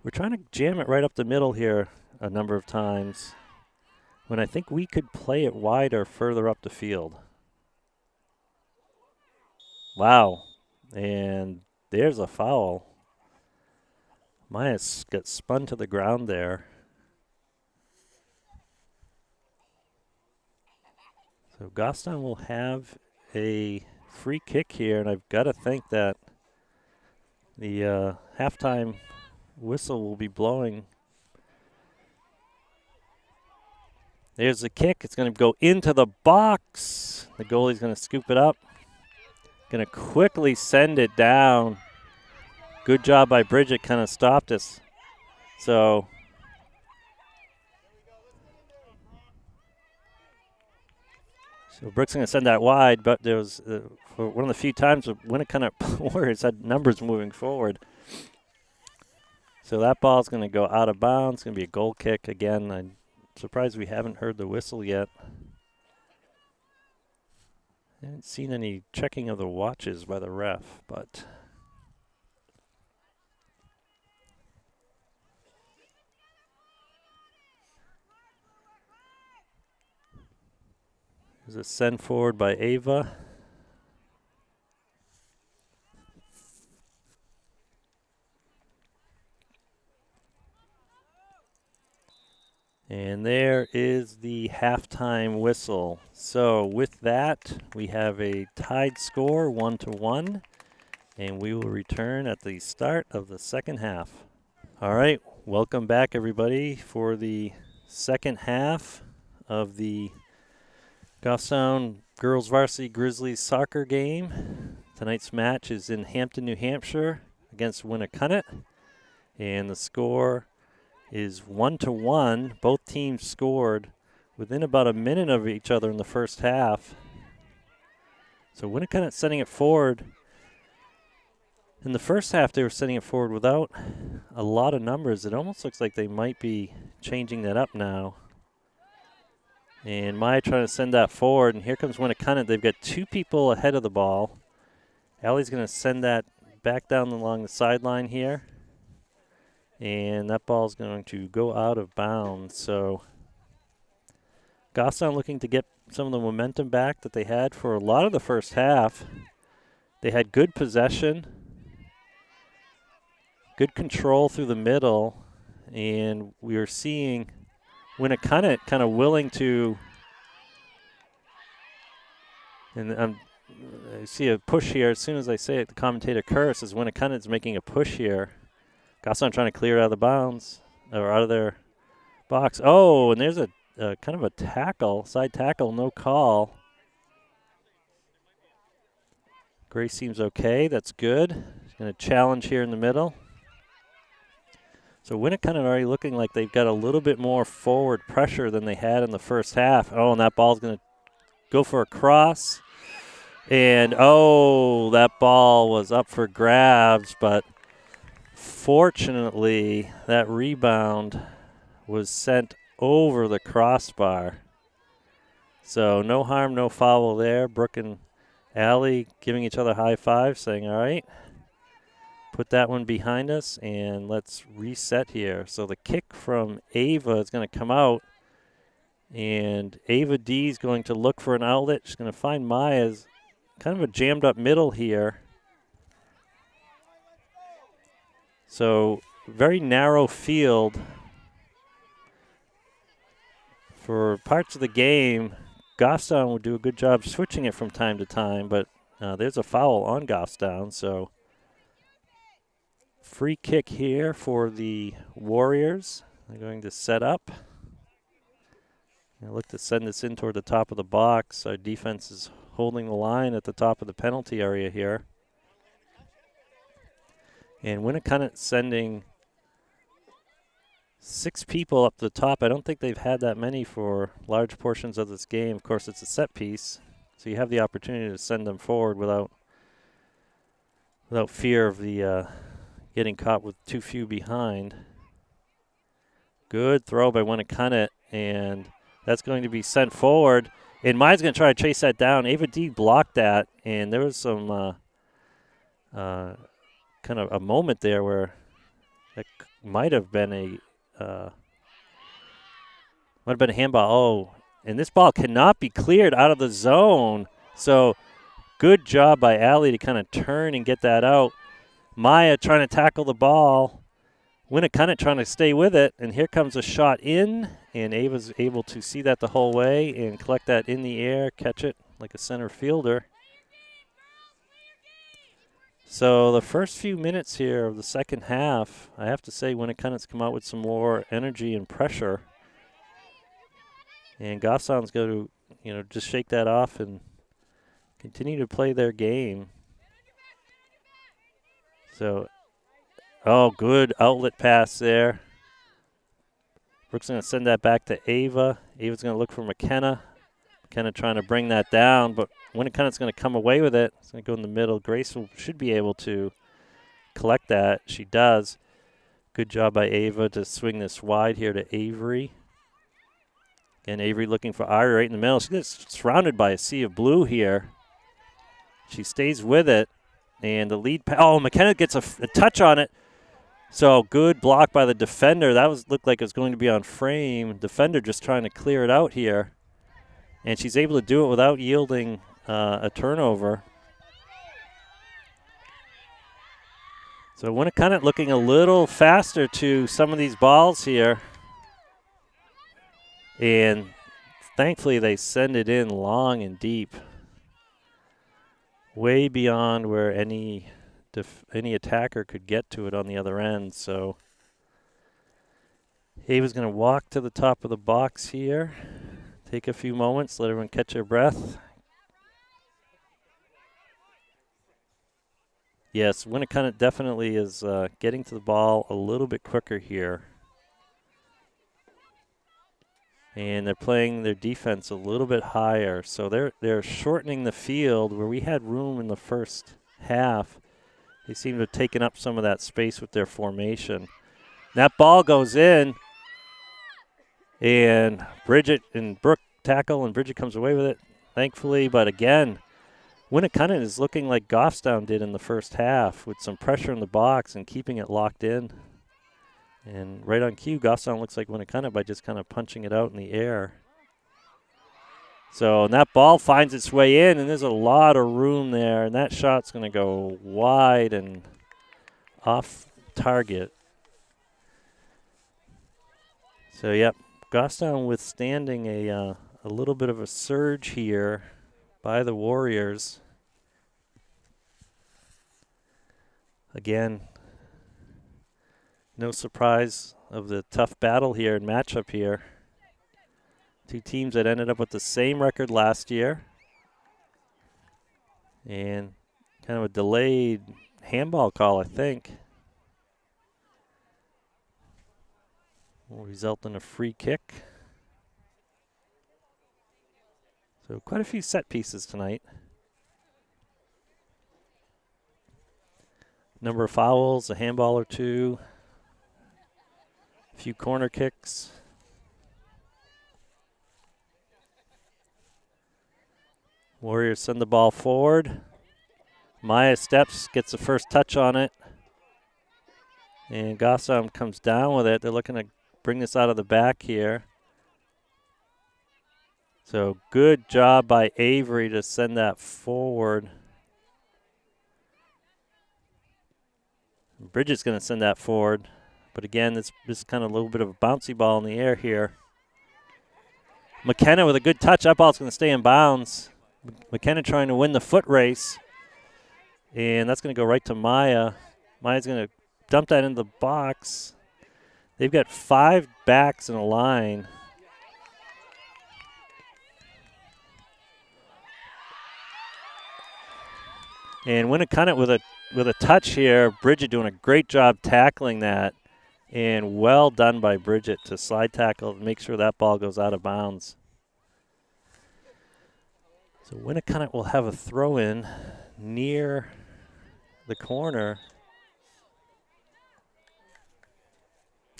we're trying to jam it right up the middle here a number of times when I think we could play it wider further up the field. Wow. And there's a foul. Maya gets spun to the ground there. So Gaston will have a free kick here, and I've got to think that the halftime whistle will be blowing. There's the kick. It's going to go into the box. The goalie's going to scoop it up. Going to quickly send it down. Good job by Bridget, kind of stopped us. So Brooks going to send that wide, but there was for one of the few times Winnacunnet Warriors had numbers moving forward. So that ball's going to go out of bounds. It's going to be a goal kick again. I'm surprised we haven't heard the whistle yet. I haven't seen any checking of the watches by the ref, but there's a send forward by Ava. And there is the halftime whistle. So with that, we have a tied score, 1-1, and we will return at the start of the second half. All right, welcome back everybody for the second half of the Goffstown Girls Varsity Grizzlies soccer game. Tonight's match is in Hampton, New Hampshire against Winnacunnet, and the score is 1-1. Both teams scored within about a minute of each other in the first half. So Winnacunnet sending it forward. In the first half, they were sending it forward without a lot of numbers. It almost looks like they might be changing that up now. And Maya trying to send that forward, and here comes Winnacunnet. They've got 2 people ahead of the ball. Allie's going to send that back down along the sideline here. And that ball's going to go out of bounds. So Goffstown looking to get some of the momentum back that they had for a lot of the first half. They had good possession, good control through the middle, and we are seeing Winnacunnet kind of willing to, and I see a push here. As soon as I say it, the commentator curses. Winnacunnet's making a push here. Goffstown trying to clear it out of the bounds, or out of their box. Oh, and there's a kind of a tackle, side tackle, no call. Grace seems okay. That's good. He's going to challenge here in the middle. So Winnacunnet already looking like they've got a little bit more forward pressure than they had in the first half. Oh, and that ball's going to go for a cross. And, oh, that ball was up for grabs, but fortunately, that rebound was sent over the crossbar. So no harm, no foul there. Brooke and Allie giving each other high fives, saying, all right, put that one behind us, and let's reset here. So the kick from Ava is going to come out, and Ava D is going to look for an outlet. She's going to find Maya's kind of a jammed up middle here. So very narrow field for parts of the game. Goffstown would do a good job switching it from time to time, but there's a foul on Goffstown, so free kick here for the Warriors. They're going to set up. Look to send this in toward the top of the box. Our defense is holding the line at the top of the penalty area here. And Winnacunnet sending 6 people up the top. I don't think they've had that many for large portions of this game. Of course, it's a set piece, so you have the opportunity to send them forward without fear of the getting caught with too few behind. Good throw by Winnacunnet, and that's going to be sent forward. And Maya's going to try to chase that down. Ava D blocked that, and there was some kind of a moment there where that might have been a handball. Oh, and this ball cannot be cleared out of the zone. So good job by Allie to kind of turn and get that out. Maya trying to tackle the ball. Winnacunnet trying to stay with it, and here comes a shot in, and Ava's able to see that the whole way and collect that in the air, catch it like a center fielder. So the first few minutes here of the second half, I have to say Winnacunnet's come out with some more energy and pressure. And Goffstown's going to, just shake that off and continue to play their game. So, good outlet pass there. Brooks going to send that back to Ava. Ava's going to look for McKenna. McKenna trying to bring that down, but Winnacunnet's going to come away with it. It's going to go in the middle. Grace should be able to collect that. She does. Good job by Ava to swing this wide here to Avery. And Avery looking for Ari right in the middle. She gets surrounded by a sea of blue here. She stays with it. And the lead McKenna gets a touch on it. So good block by the defender. That looked like it was going to be on frame. Defender just trying to clear it out here. And she's able to do it without yielding a turnover. So Winnacunnet looking a little faster to some of these balls here. And thankfully they send it in long and deep. Way beyond where any attacker could get to it on the other end. So Ava's going to walk to the top of the box here. Take a few moments, let everyone catch their breath. Yes, Winnacunnet definitely is getting to the ball a little bit quicker here. And they're playing their defense a little bit higher. So they're shortening the field where we had room in the first half. They seem to have taken up some of that space with their formation. That ball goes in. And Bridget and Brooke tackle, and Bridget comes away with it, thankfully. But again, Winnacunnet is looking like Goffstown did in the first half with some pressure in the box and keeping it locked in. And right on cue, Goffstown looks like Winnacunnet by just kind of punching it out in the air. So and that ball finds its way in, and there's a lot of room there. And that shot's going to go wide and off target. So, yep. Goffstown withstanding a little bit of a surge here by the Warriors. Again, no surprise of the tough battle here and matchup here. Two teams that ended up with the same record last year. And kind of a delayed handball call, I think. Will result in a free kick. So quite a few set pieces tonight. Number of fouls, a handball or two. A few corner kicks. Warriors send the ball forward. Maya steps, gets the first touch on it. And Goffstown comes down with it. They're looking to bring this out of the back here. So good job by Avery to send that forward. Bridget's going to send that forward. But again, this is kind of a little bit of a bouncy ball in the air here. McKenna with a good touch. That ball's going to stay in bounds. McKenna trying to win the foot race. And that's going to go right to Maya. Maya's going to dump that into the box. They've got 5 backs in a line. And Winnacunnet with a touch here. Bridget doing a great job tackling that. And well done by Bridget to slide tackle and make sure that ball goes out of bounds. So Winnacunnet will have a throw in near the corner.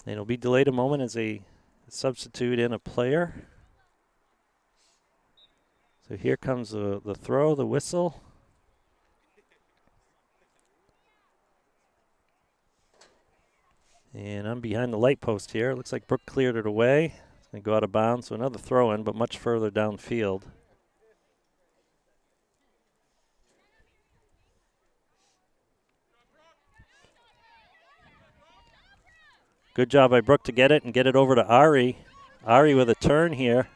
And it'll be delayed a moment as they substitute in a player. So here comes the throw, the whistle. And I'm behind the light post here. Looks like Brooke cleared it away. It's going to go out of bounds, so another throw in, but much further downfield. Good job by Brooke to get it and get it over to Ari. Ari with a turn here.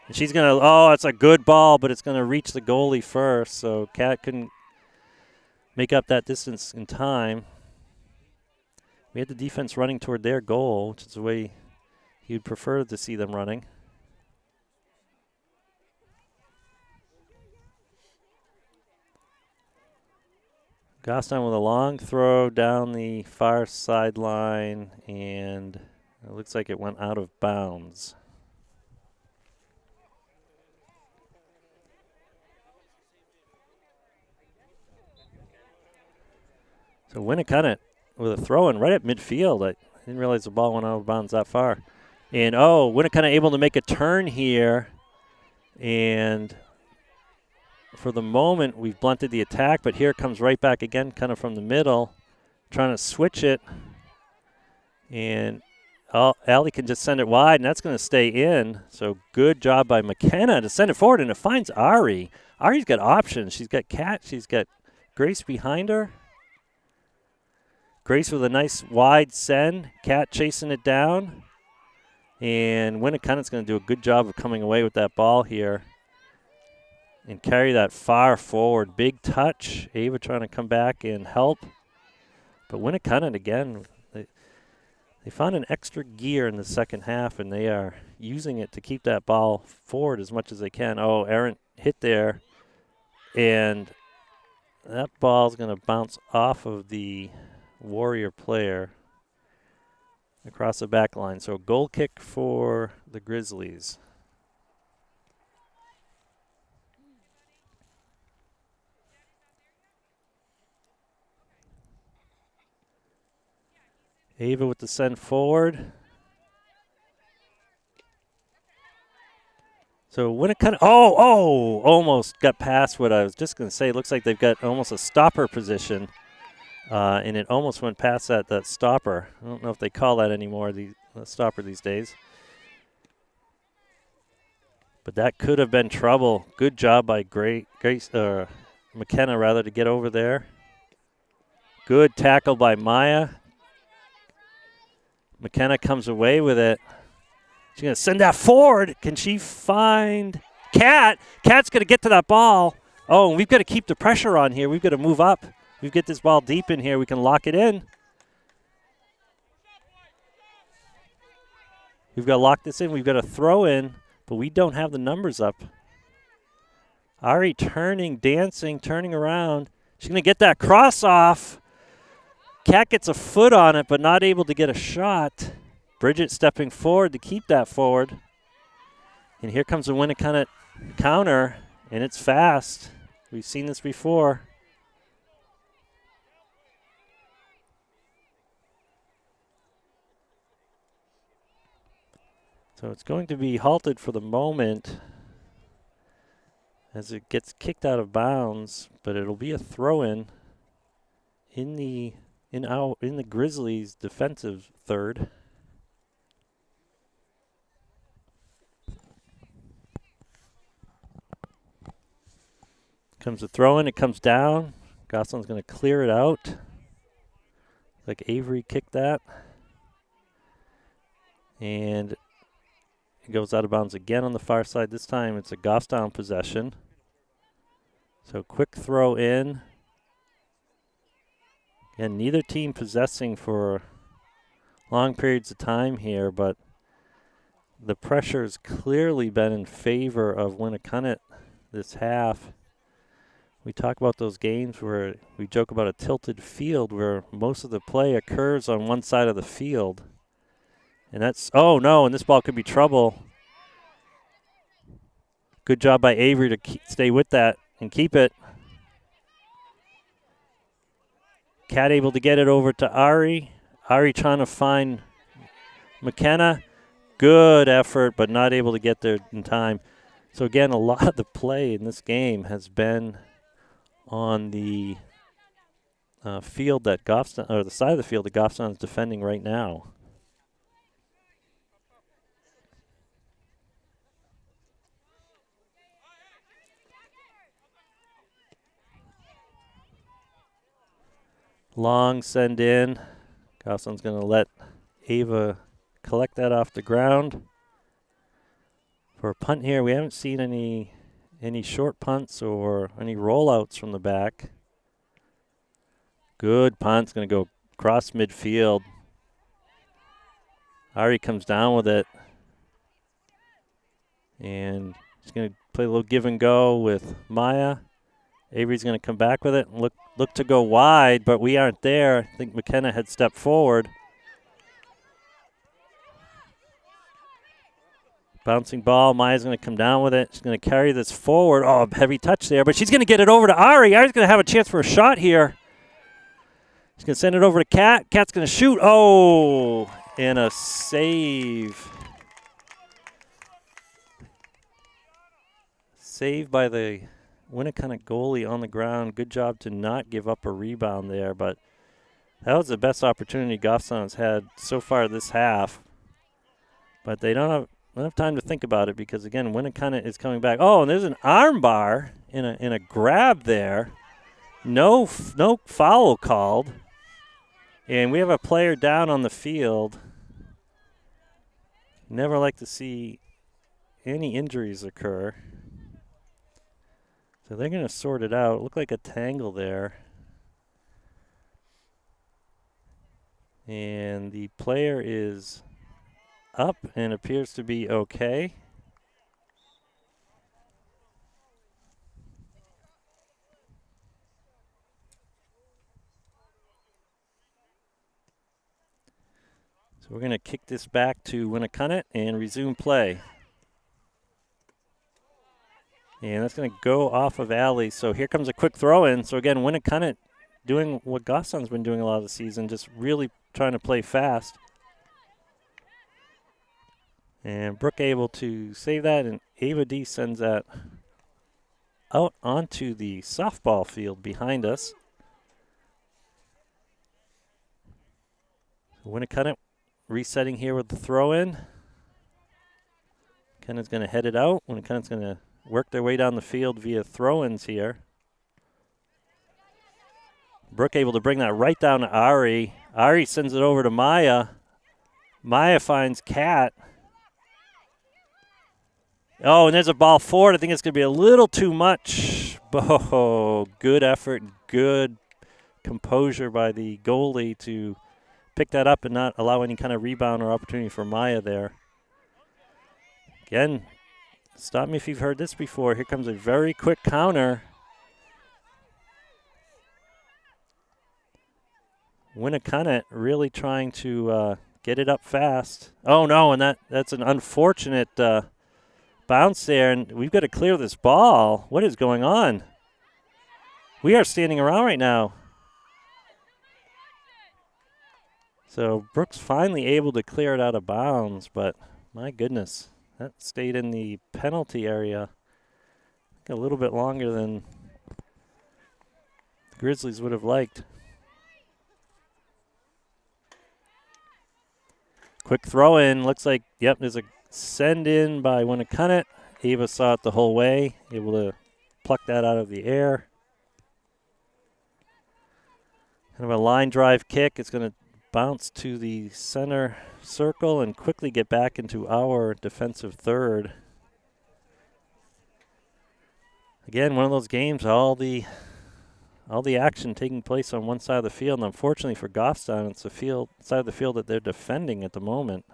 And she's going to, it's a good ball, but it's going to reach the goalie first. So Kat couldn't make up that distance in time. We had the defense running toward their goal, which is the way you'd prefer to see them running. Gostin with a long throw down the far sideline, and it looks like it went out of bounds. So Winnacunnet with a throw in right at midfield. I didn't realize the ball went out of bounds that far. And, Winnacunnet able to make a turn here. And for the moment, we've blunted the attack, but here it comes right back again, kind of from the middle, trying to switch it. And Allie can just send it wide, and that's going to stay in. So good job by McKenna to send it forward, and it finds Ari. Ari's got options. She's got Kat. She's got Grace behind her. Grace with a nice wide send. Kat chasing it down. And Winnacunnet's going to do a good job of coming away with that ball here and carry that far forward. Big touch. Ava trying to come back and help. But Winnacunnet, again, they found an extra gear in the second half, and they are using it to keep that ball forward as much as they can. Aaron hit there, and that ball's going to bounce off of the Warrior player across the back line. So goal kick for the Grizzlies. Ava with the send forward. So Winnacunnet, almost got past what I was just going to say. It looks like they've got almost a stopper position, and it almost went past that stopper. I don't know if they call that anymore, the stopper these days. But that could have been trouble. Good job by McKenna, rather, to get over there. Good tackle by Maya. McKenna comes away with it. She's going to send that forward. Can she find Kat? Kat's going to get to that ball. Oh, and we've got to keep the pressure on here. We've got to move up. We've got this ball deep in here. We can lock it in. We've got to lock this in. We've got to throw in, but we don't have the numbers up. Ari turning, dancing, turning around. She's going to get that cross off. Kat gets a foot on it, but not able to get a shot. Bridget stepping forward to keep that forward. And here comes a Winnacunnet counter, and it's fast. We've seen this before. So it's going to be halted for the moment as it gets kicked out of bounds, but it'll be a throw-in in the Grizzlies' defensive third. Comes the throw in, it comes down. Gosselin's going to clear it out. Like Avery kicked that. And it goes out of bounds again on the far side. This time it's a Goffstown possession. So quick throw in. And neither team possessing for long periods of time here, but the pressure has clearly been in favor of Winnacunnet this half. We talk about those games where we joke about a tilted field where most of the play occurs on one side of the field. And that's, oh no, and this ball could be trouble. Good job by Avery to stay with that and keep it. Cat able to get it over to Ari. Ari trying to find McKenna. Good effort, but not able to get there in time. So again, a lot of the play in this game has been on the field that Goffstown, or the side of the field that Goffstown is defending right now. Long send in. Goffstown's going to let Ava collect that off the ground. For a punt here, we haven't seen any short punts or any rollouts from the back. Good punt's going to go across midfield. Ari comes down with it. And he's going to play a little give and go with Maya. Avery's going to come back with it and look to go wide, but we aren't there. I think McKenna had stepped forward. Bouncing ball. Maya's going to come down with it. She's going to carry this forward. Oh, heavy touch there, but she's going to get it over to Ari. Ari's going to have a chance for a shot here. She's going to send it over to Kat. Kat's going to shoot. Oh, and a save. Save by the Winnacunnet goalie on the ground. Good job to not give up a rebound there, but that was the best opportunity Goffstown's had so far this half. But they don't have time to think about it because, again, Winnacunnet is coming back. Oh, and there's an arm bar in a grab there. No foul called. And we have a player down on the field. Never like to see any injuries occur. So they're going to sort it out. Looked like a tangle there. And the player is up and appears to be okay. So we're going to kick this back to Winnacunnet and resume play. And that's going to go off of Alley. So here comes a quick throw in. So again, Winnacunnet doing what Goffstown's been doing a lot of the season, just really trying to play fast. And Brooke able to save that, and Ava D sends that out onto the softball field behind us. Winnacunnet resetting here with the throw in. Kenna's going to head it out. Winnacunnet's going to work their way down the field via throw-ins here. Brooke able to bring that right down to Ari. Ari sends it over to Maya. Maya finds Kat. Oh, and there's a ball forward. I think it's going to be a little too much. Oh, good effort, good composure by the goalie to pick that up and not allow any kind of rebound or opportunity for Maya there. Again, stop me if you've heard this before. Here comes a very quick counter. Winnacunnet really trying to get it up fast. Oh, no, and that's an unfortunate bounce there, and we've got to clear this ball. What is going on? We are standing around right now. So Brooks finally able to clear it out of bounds, but my goodness, that stayed in the penalty area a little bit longer than the Grizzlies would have liked. Quick throw in, looks like, yep, there's a send in by Winnacunnet. Ava saw it the whole way, able to pluck that out of the air. Kind of a line drive kick. It's going to bounce to the center circle and quickly get back into our defensive third. Again, one of those games, all the action taking place on one side of the field, and unfortunately for Goffstown, it's the side of the field that they're defending at the moment.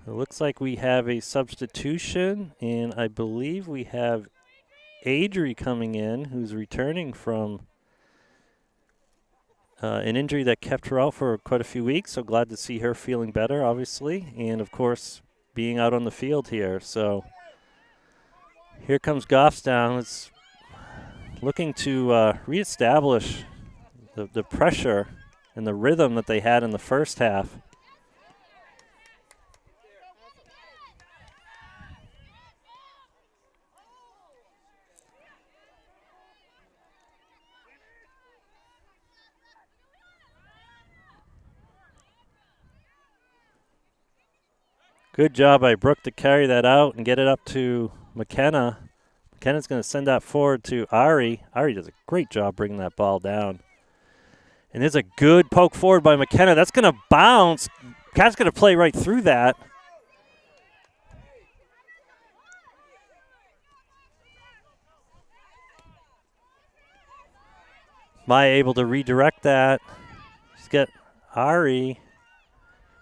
It looks like we have a substitution, and I believe we have Adri coming in, who's returning from an injury that kept her out for quite a few weeks. So glad to see her feeling better, obviously, and of course being out on the field here. So here comes Goffstown. It's looking to reestablish the pressure and the rhythm that they had in the first half. Good job by Brooke to carry that out and get it up to McKenna. McKenna's going to send that forward to Ari. Ari does a great job bringing that ball down. And there's a good poke forward by McKenna. That's going to bounce. Cat's going to play right through that. Maya able to redirect that. Just get Ari.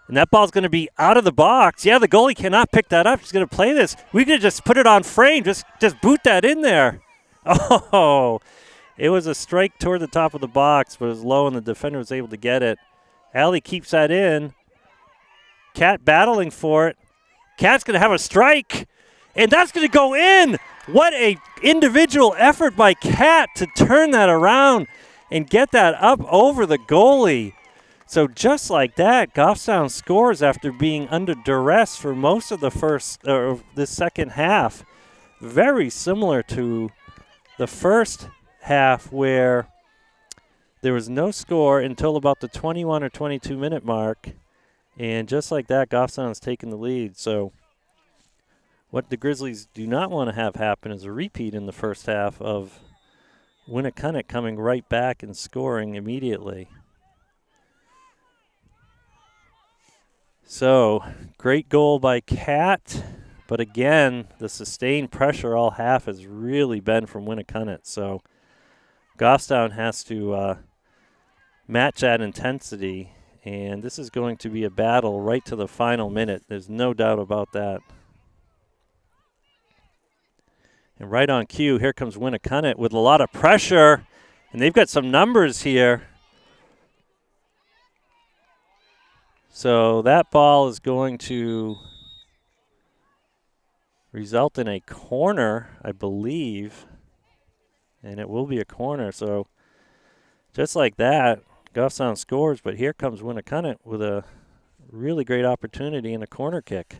And that ball's going to be out of the box. Yeah, the goalie cannot pick that up. He's going to play this. We could just put it on frame. Just boot that in there. Oh, it was a strike toward the top of the box, but it was low, and the defender was able to get it. Allie keeps that in. Cat battling for it. Cat's going to have a strike, and that's going to go in. What a individual effort by Cat to turn that around and get that up over the goalie. So just like that, Goffstown scores after being under duress for most of the second half. Very similar to the first half, where there was no score until about the 21 or 22 minute mark. And just like that, Goffstown has taken the lead. So what the Grizzlies do not want to have happen is a repeat in the first half of Winnacunnet coming right back and scoring immediately. So, great goal by Cat, but again, the sustained pressure all half has really been from Winnacunnet. So, Goffstown has to match that intensity, and this is going to be a battle right to the final minute. There's no doubt about that. And right on cue, here comes Winnacunnet with a lot of pressure, and they've got some numbers here. So that ball is going to result in a corner, I believe, and it will be a corner. So just like that, Goffstown scores, but here comes Winnacunnet with a really great opportunity in a corner kick.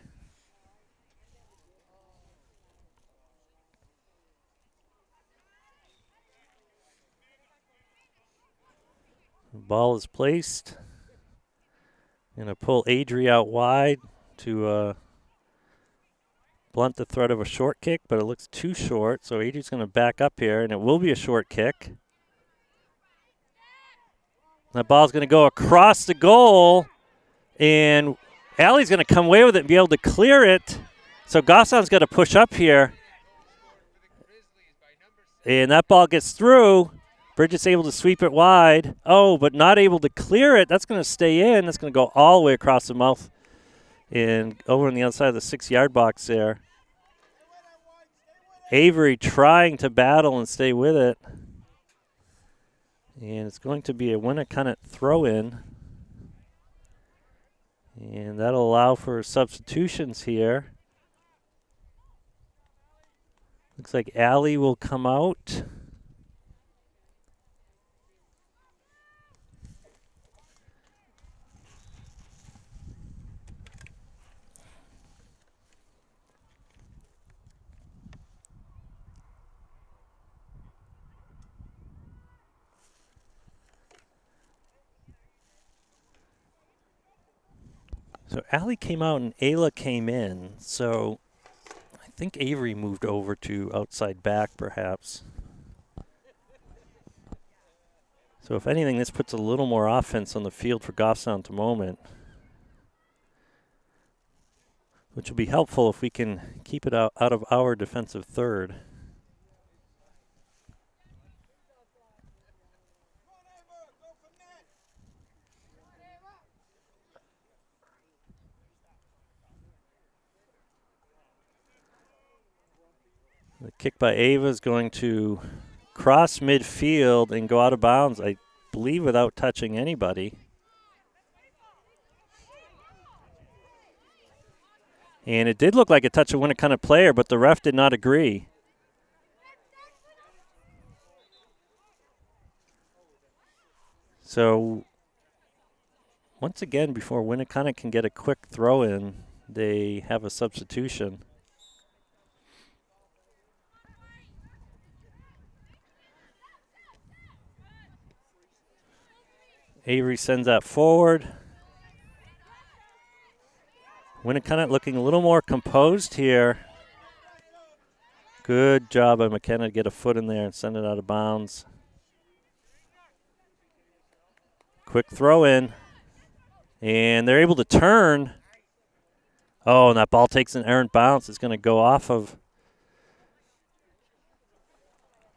The ball is placed. Going to pull Adri out wide to blunt the threat of a short kick, but it looks too short. So Adri's going to back up here, and it will be a short kick. That ball's going to go across the goal, and Allie's going to come away with it and be able to clear it. So Goffstown's got to push up here. And that ball gets through. Bridget's able to sweep it wide. Oh, but not able to clear it. That's going to stay in. That's going to go all the way across the mouth and over on the outside of the 6-yard box there. Avery trying to battle and stay with it. And it's going to be a Winnacunnet throw-in. And that'll allow for substitutions here. Looks like Allie will come out. So Allie came out and Ayla came in. So I think Avery moved over to outside back perhaps. So if anything, this puts a little more offense on the field for Goffstown at the moment, which will be helpful if we can keep it out of our defensive third. The kick by Ava is going to cross midfield and go out of bounds, I believe, without touching anybody. And it did look like a touch of Winnacunnet player, but the ref did not agree. So once again, before Winnacunnet can get a quick throw in, they have a substitution. Avery sends that forward. Winnacunnet looking a little more composed here. Good job by McKenna to get a foot in there and send it out of bounds. Quick throw in. And they're able to turn. Oh, and that ball takes an errant bounce. It's going to go off of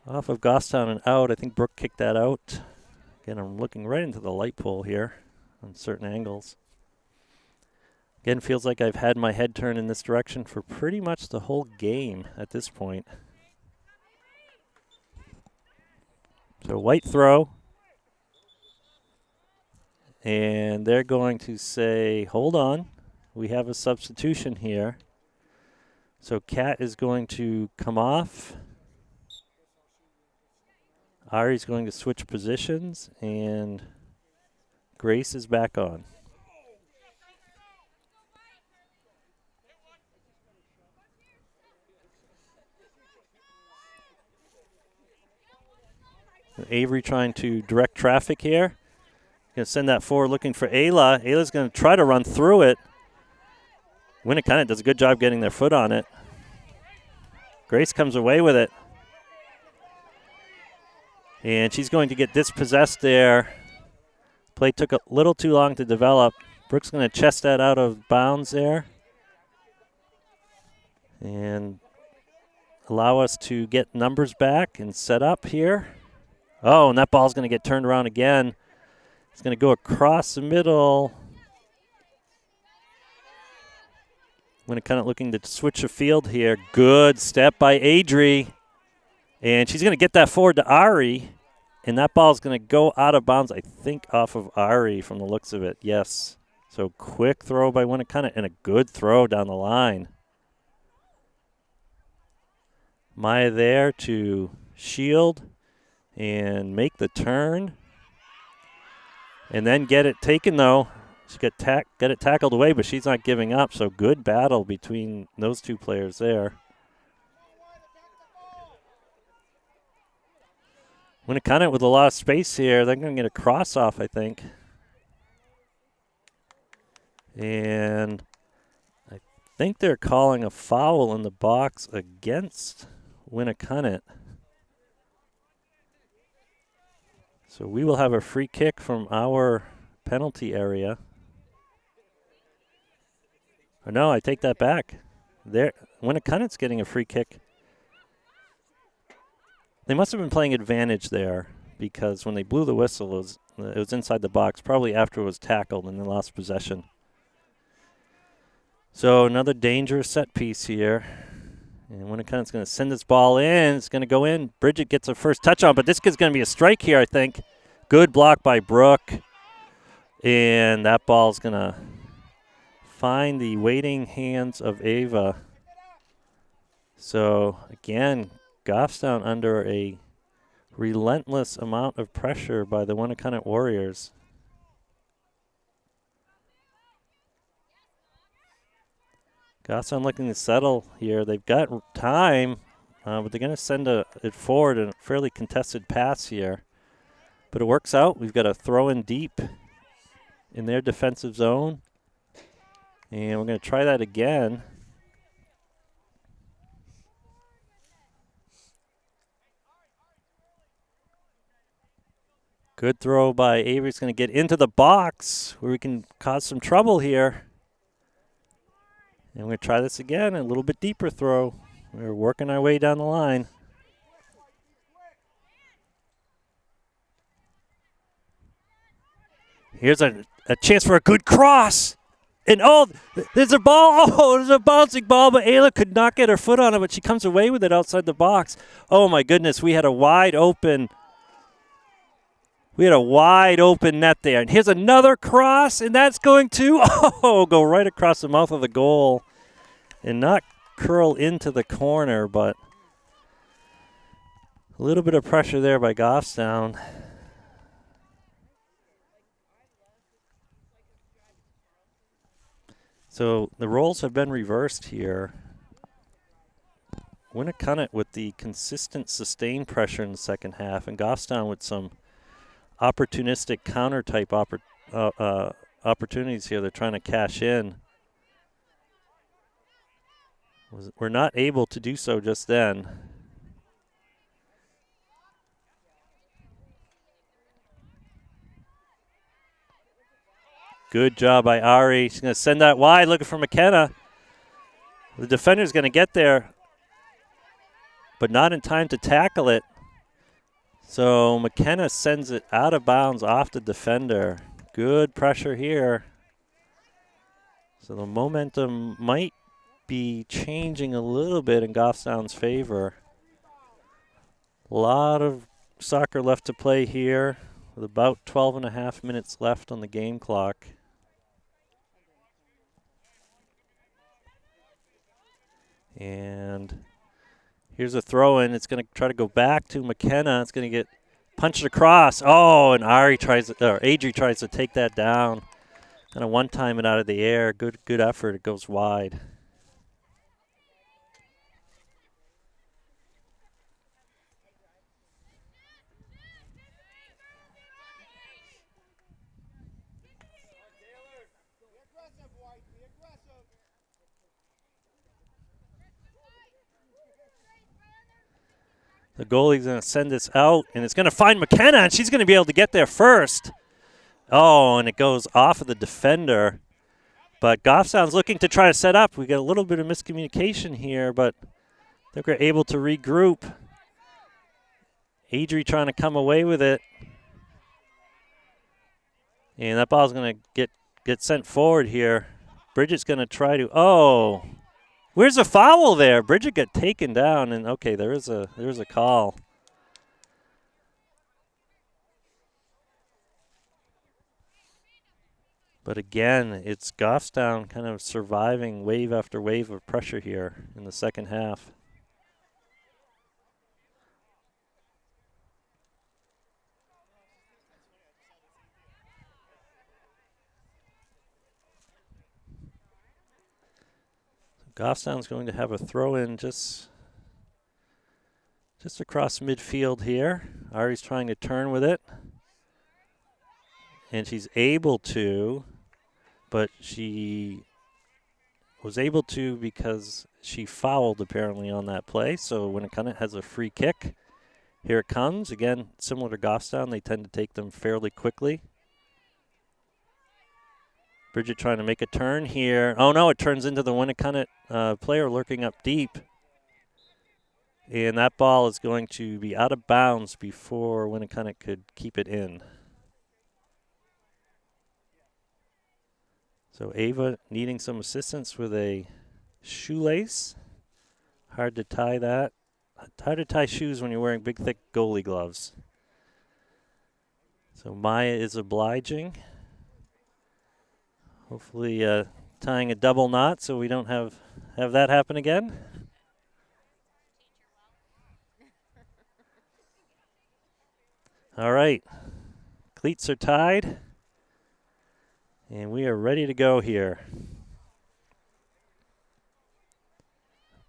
Goffstown and out. I think Brooke kicked that out. Again, I'm looking right into the light pole here on certain angles. Again, feels like I've had my head turned in this direction for pretty much the whole game at this point. So white throw. And they're going to say, hold on. We have a substitution here. So Kat is going to come off. Ari's going to switch positions, and Grace is back on. Avery trying to direct traffic here. Going to send that forward looking for Ayla. Ayla's going to try to run through it. Winnacunnet does a good job getting their foot on it. Grace comes away with it. And she's going to get dispossessed there. Play took a little too long to develop. Brooke's going to chest that out of bounds there. And allow us to get numbers back and set up here. Oh, and that ball's going to get turned around again. It's going to go across the middle. Winnacunnet looking to switch the field here. Good step by Adri. And she's going to get that forward to Ari. And that ball is going to go out of bounds, I think, off of Ari from the looks of it. Yes. So quick throw by Winnacunnet and a good throw down the line. Maya there to shield and make the turn. And then get it taken, though. She got it tackled away, but she's not giving up. So good battle between those two players there. Winnacunnet with a lot of space here. They're going to get a cross off, I think. And I think they're calling a foul in the box against Winnacunnet. So we will have a free kick from our penalty area. Or no, I take that back. Winnacunnet's getting a free kick. They must have been playing advantage there because when they blew the whistle, it was inside the box, probably after it was tackled and they lost possession. So another dangerous set piece here. And Winnacunnet's going to send this ball in. It's going to go in. Bridget gets her first touch on, but this is going to be a strike here, I think. Good block by Brooke. And that ball's going to find the waiting hands of Ava. So, again, Goffstown under a relentless amount of pressure by the Winnacunnet Warriors. Goffstown looking to settle here. They've got time, but they're going to send it forward in a fairly contested pass here. But it works out. We've got a throw in deep in their defensive zone. And we're going to try that again. Good throw by Avery's going to get into the box where we can cause some trouble here. And we're going to try this again, a little bit deeper throw. We're working our way down the line. Here's a chance for a good cross. And there's a ball. Oh, there's a bouncing ball, but Ayla could not get her foot on it, but she comes away with it outside the box. Oh, my goodness, we had a wide open net there. And here's another cross, and that's going to, go right across the mouth of the goal and not curl into the corner, but a little bit of pressure there by Goffstown. So the roles have been reversed here. Winnacunnet with the consistent sustained pressure in the second half, and Goffstown with some opportunistic counter-type opportunities here. They're trying to cash in. We're not able to do so just then. Good job by Ari. She's going to send that wide, looking for McKenna. The defender's going to get there, but not in time to tackle it. So McKenna sends it out of bounds off the defender. Good pressure here. So the momentum might be changing a little bit in Goffstown's favor. A lot of soccer left to play here with about 12 and a half minutes left on the game clock. And here's a throw-in. It's going to try to go back to McKenna. It's going to get punched across. Oh, and Adri tries to take that down. Kind of one-time it out of the air. Good effort. It goes wide. The goalie's going to send this out, and it's going to find McKenna, and she's going to be able to get there first. Oh, and it goes off of the defender. But Goffstown's looking to try to set up. We got a little bit of miscommunication here, but I think we're able to regroup. Adri trying to come away with it. And that ball's going to get sent forward here. Bridget's going to try to, where's the foul there? Bridget got taken down, and okay, there's a call. But again, it's Goffstown kind of surviving wave after wave of pressure here in the second half. Goffstown's going to have a throw-in just across midfield here. Ari's trying to turn with it. And she's able to, but she was able to because she fouled apparently on that play. So Winnacunnet has a free kick. Here it comes. Again, similar to Goffstown, they tend to take them fairly quickly. Bridget trying to make a turn here. Oh, no, it turns into the Winnacunnet player lurking up deep. And that ball is going to be out of bounds before Winnacunnet could keep it in. So Ava needing some assistance with a shoelace. Hard to tie that. Hard to tie shoes when you're wearing big, thick goalie gloves. So Maya is obliging. Hopefully tying a double knot so we don't have that happen again. All right. Cleats are tied. And we are ready to go here.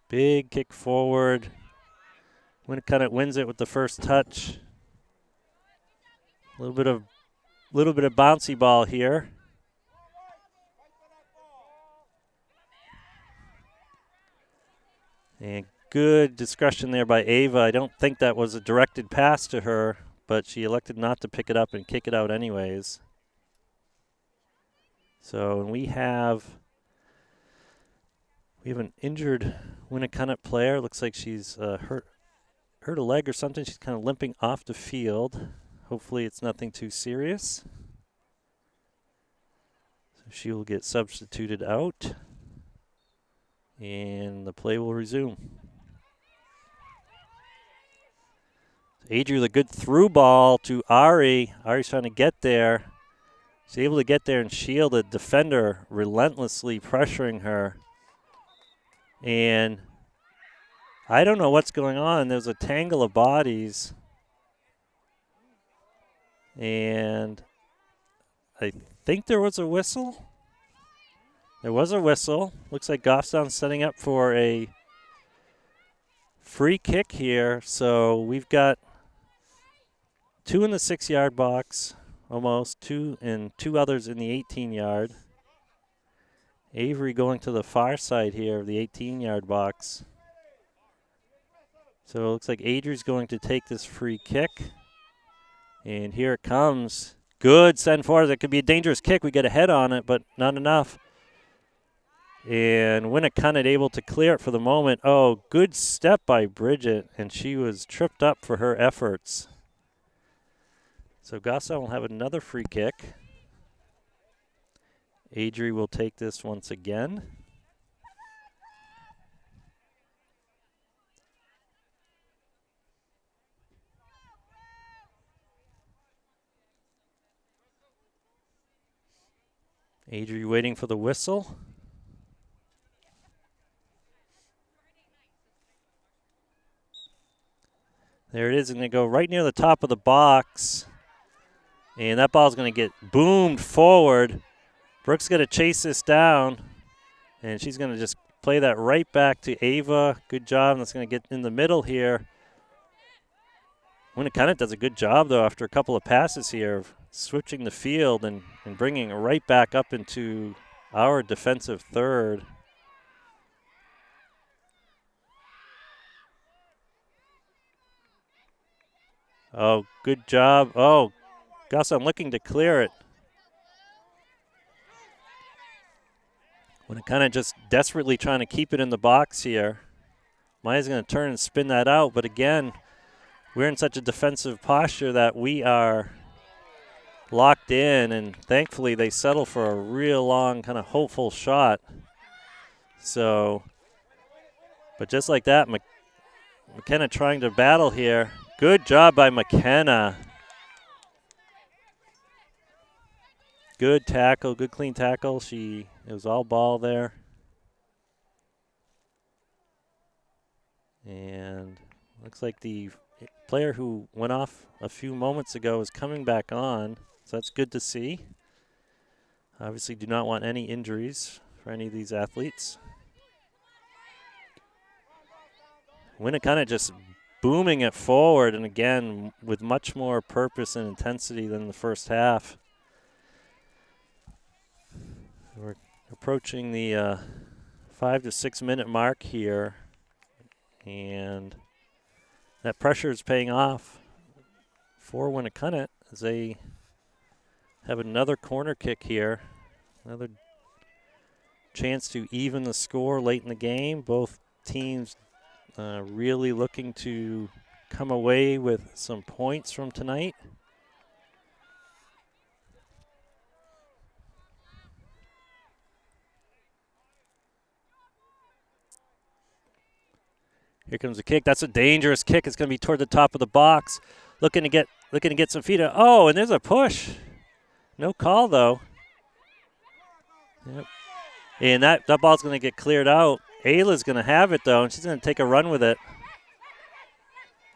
Big kick forward. Winnacunnet wins it with the first touch. A little bit of bouncy ball here. And good discretion there by Ava. I don't think that was a directed pass to her, but she elected not to pick it up and kick it out anyways. So we have an injured Winnacunnet player. Looks like she's hurt a leg or something. She's kind of limping off the field. Hopefully it's nothing too serious. So she will get substituted out, and the play will resume. Adri with a good through ball to Ari. Ari's trying to get there. She's able to get there and shield a defender, relentlessly pressuring her. And I don't know what's going on. There's a tangle of bodies. And I think there was a whistle. There was a whistle. Looks like Goffstown setting up for a free kick here. So we've got 2 in the 6-yard box, almost, 2 and 2 others in the 18-yard. Avery going to the far side here of the 18-yard box. So it looks like Adri's going to take this free kick. And here it comes. Good send forward. That could be a dangerous kick. We get a head on it, but not enough. And Winnacunnet able to clear it for the moment. Oh, good step by Bridget, and she was tripped up for her efforts. So Goffstown will have another free kick. Adri will take this once again. Adri waiting for the whistle. There it is, and they go right near the top of the box. And that ball's going to get boomed forward. Brooke's going to chase this down, and she's going to just play that right back to Ava. Good job. That's going to get in the middle here. Winnacunnet does a good job, though, after a couple of passes here of switching the field and bringing it right back up into our defensive third. Oh, good job. Oh, Gus, I'm looking to clear it. Winnacunnet just desperately trying to keep it in the box here. Maya's going to turn and spin that out, but again, we're in such a defensive posture that we are locked in, and thankfully they settle for a real long, kind of hopeful shot. So, but just like that, McKenna trying to battle here. Good job by McKenna. Good tackle, good clean tackle. It was all ball there. And looks like the player who went off a few moments ago is coming back on, so that's good to see. Obviously do not want any injuries for any of these athletes. Winnacunnet just booming it forward, and again with much more purpose and intensity than the first half. We're approaching the 5 to 6 minute mark here, and that pressure is paying off for Winnacunnet as they have another corner kick here. Another chance to even the score late in the game. Both teams really looking to come away with some points from tonight. Here comes the kick. That's a dangerous kick. It's going to be toward the top of the box. Looking to get some feet. Oh, and there's a push. No call though. Yep. And that ball's going to get cleared out. Ayla's going to have it though, and she's going to take a run with it.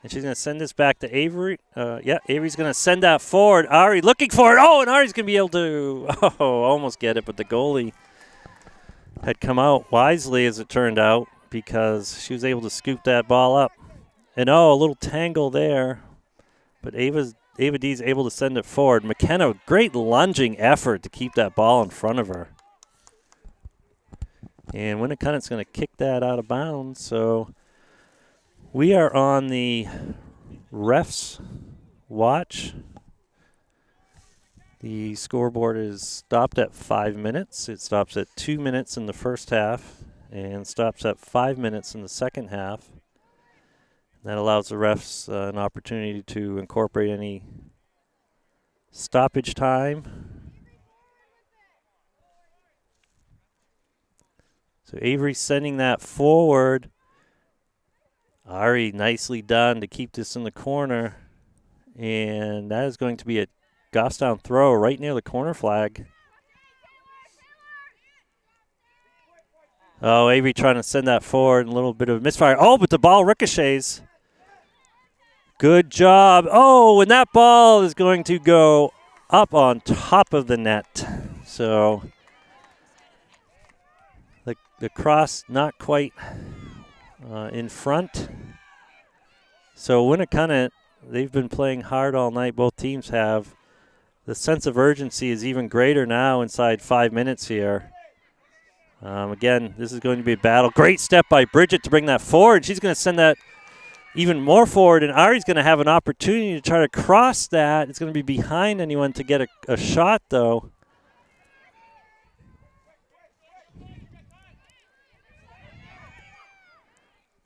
And she's going to send this back to Avery. Avery's going to send that forward. Ari looking for it. Oh, and Ari's going to be able to almost get it, but the goalie had come out wisely as it turned out, because she was able to scoop that ball up. And a little tangle there. But Ava D's able to send it forward. McKenna, great lunging effort to keep that ball in front of her. And Winnacunnet's going to kick that out of bounds. So we are on the ref's watch. The scoreboard is stopped at 5 minutes. It stops at 2 minutes in the first half and stops at 5 minutes in the second half. That allows the refs an opportunity to incorporate any stoppage time. So Avery sending that forward. Ari nicely done to keep this in the corner. And that is going to be a Goffstown throw right near the corner flag. Oh, Avery trying to send that forward. A little bit of misfire. Oh, but the ball ricochets. Good job. Oh, and that ball is going to go up on top of the net. So the cross not quite in front. So Winnacunnet, they've been playing hard all night. Both teams have. The sense of urgency is even greater now inside 5 minutes here. Again, this is going to be a battle. Great step by Bridget to bring that forward. She's going to send that even more forward, and Ari's going to have an opportunity to try to cross that. It's going to be behind anyone to get a shot, though.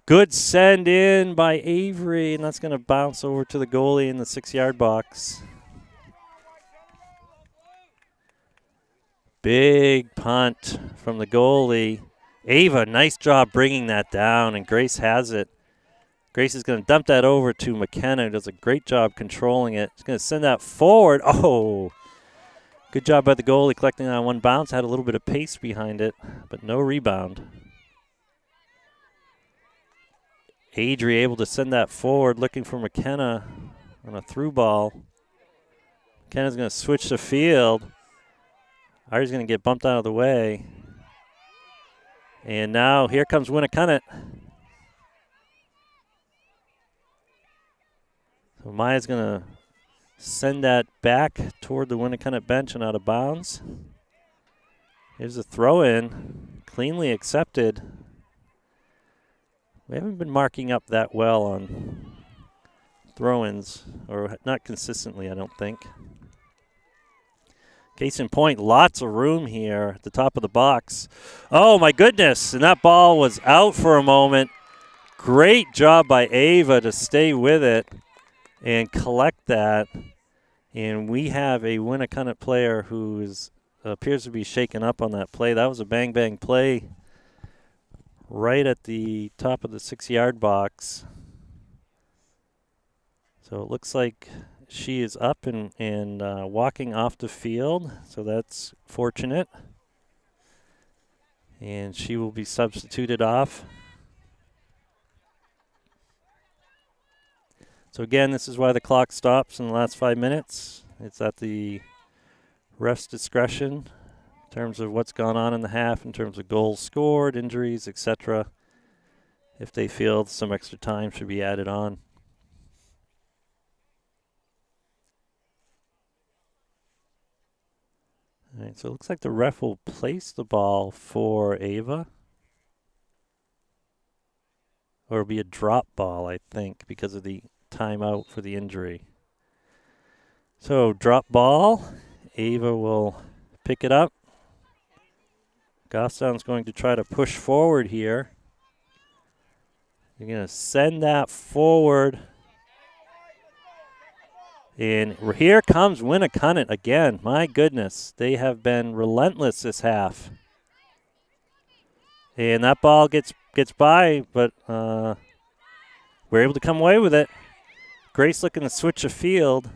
Good send in by Avery, and that's going to bounce over to the goalie in the 6-yard box. Big punt from the goalie. Ava, nice job bringing that down, and Grace has it. Grace is going to dump that over to McKenna, who does a great job controlling it. She's going to send that forward. Oh, good job by the goalie collecting that on one bounce. Had a little bit of pace behind it, but no rebound. Adri able to send that forward, looking for McKenna on a through ball. McKenna's going to switch the field. Ari's going to get bumped out of the way. And now here comes Winnacunnet. So Maya's going to send that back toward the Winnacunnet bench and out of bounds. Here's a throw-in, cleanly accepted. We haven't been marking up that well on throw-ins, or not consistently, I don't think. Case in point, lots of room here at the top of the box. Oh, my goodness, and that ball was out for a moment. Great job by Ava to stay with it and collect that. And we have a Winnacunnet player who appears to be shaken up on that play. That was a bang-bang play right at the top of the 6-yard box. So it looks like she is up and walking off the field, so that's fortunate. And she will be substituted off. So again, this is why the clock stops in the last 5 minutes. It's at the ref's discretion in terms of what's gone on in the half, in terms of goals scored, injuries, etc. If they feel some extra time should be added on. All right, so it looks like the ref will place the ball for Ava. Or it'll be a drop ball, I think, because of the timeout for the injury. So drop ball. Ava will pick it up. Goffstown's going to try to push forward here. You're going to send that forward. And here comes Winnacunnet again. My goodness, they have been relentless this half. And that ball gets by, but we're able to come away with it. Grace looking to switch the field.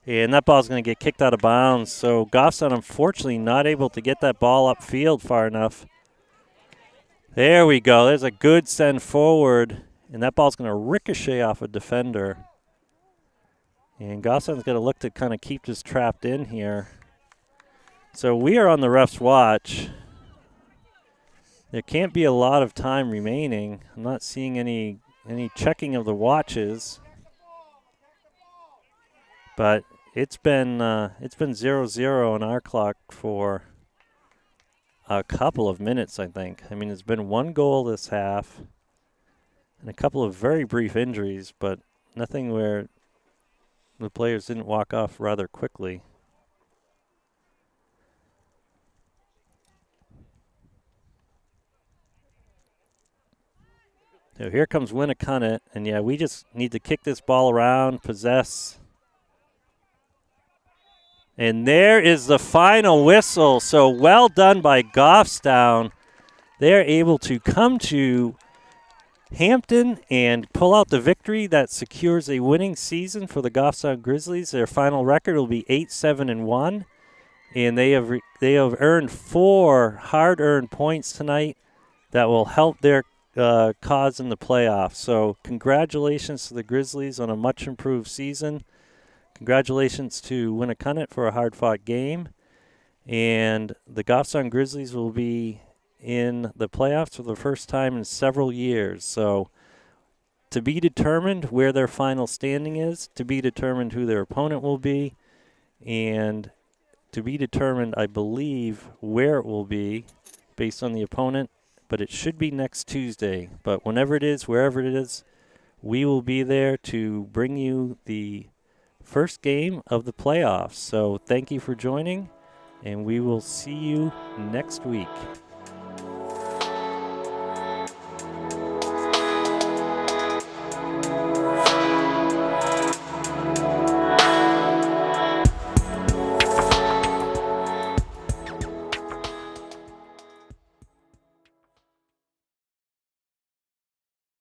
And that ball's going to get kicked out of bounds. So Goffstown, unfortunately, not able to get that ball upfield far enough. There we go. There's a good send forward. And that ball's going to ricochet off a defender. And Goffstown's going to look to kind of keep this trapped in here. So we are on the ref's watch. There can't be a lot of time remaining. I'm not seeing any checking of the watches. But it's been 0-0 on our clock for a couple of minutes, I think. I mean, it's been one goal this half and a couple of very brief injuries, but nothing where the players didn't walk off rather quickly. So here comes Winnacunnet, and yeah, we just need to kick this ball around, possess. And there is the final whistle. So well done by Goffstown. They're able to come to Hampton and pull out the victory that secures a winning season for the Goffstown Grizzlies. Their final record will be 8-7-1, and they have earned 4 hard-earned points tonight that will help their cause in the playoffs. So congratulations to the Grizzlies on a much improved season. Congratulations to Winnacunnet for a hard-fought game. And the Goffstown Grizzlies will be in the playoffs for the first time in several years. So to be determined where their final standing is, to be determined who their opponent will be, and to be determined, I believe, where it will be based on the opponent. But it should be next Tuesday. But whenever it is, wherever it is, we will be there to bring you the first game of the playoffs. So thank you for joining, and we will see you next week.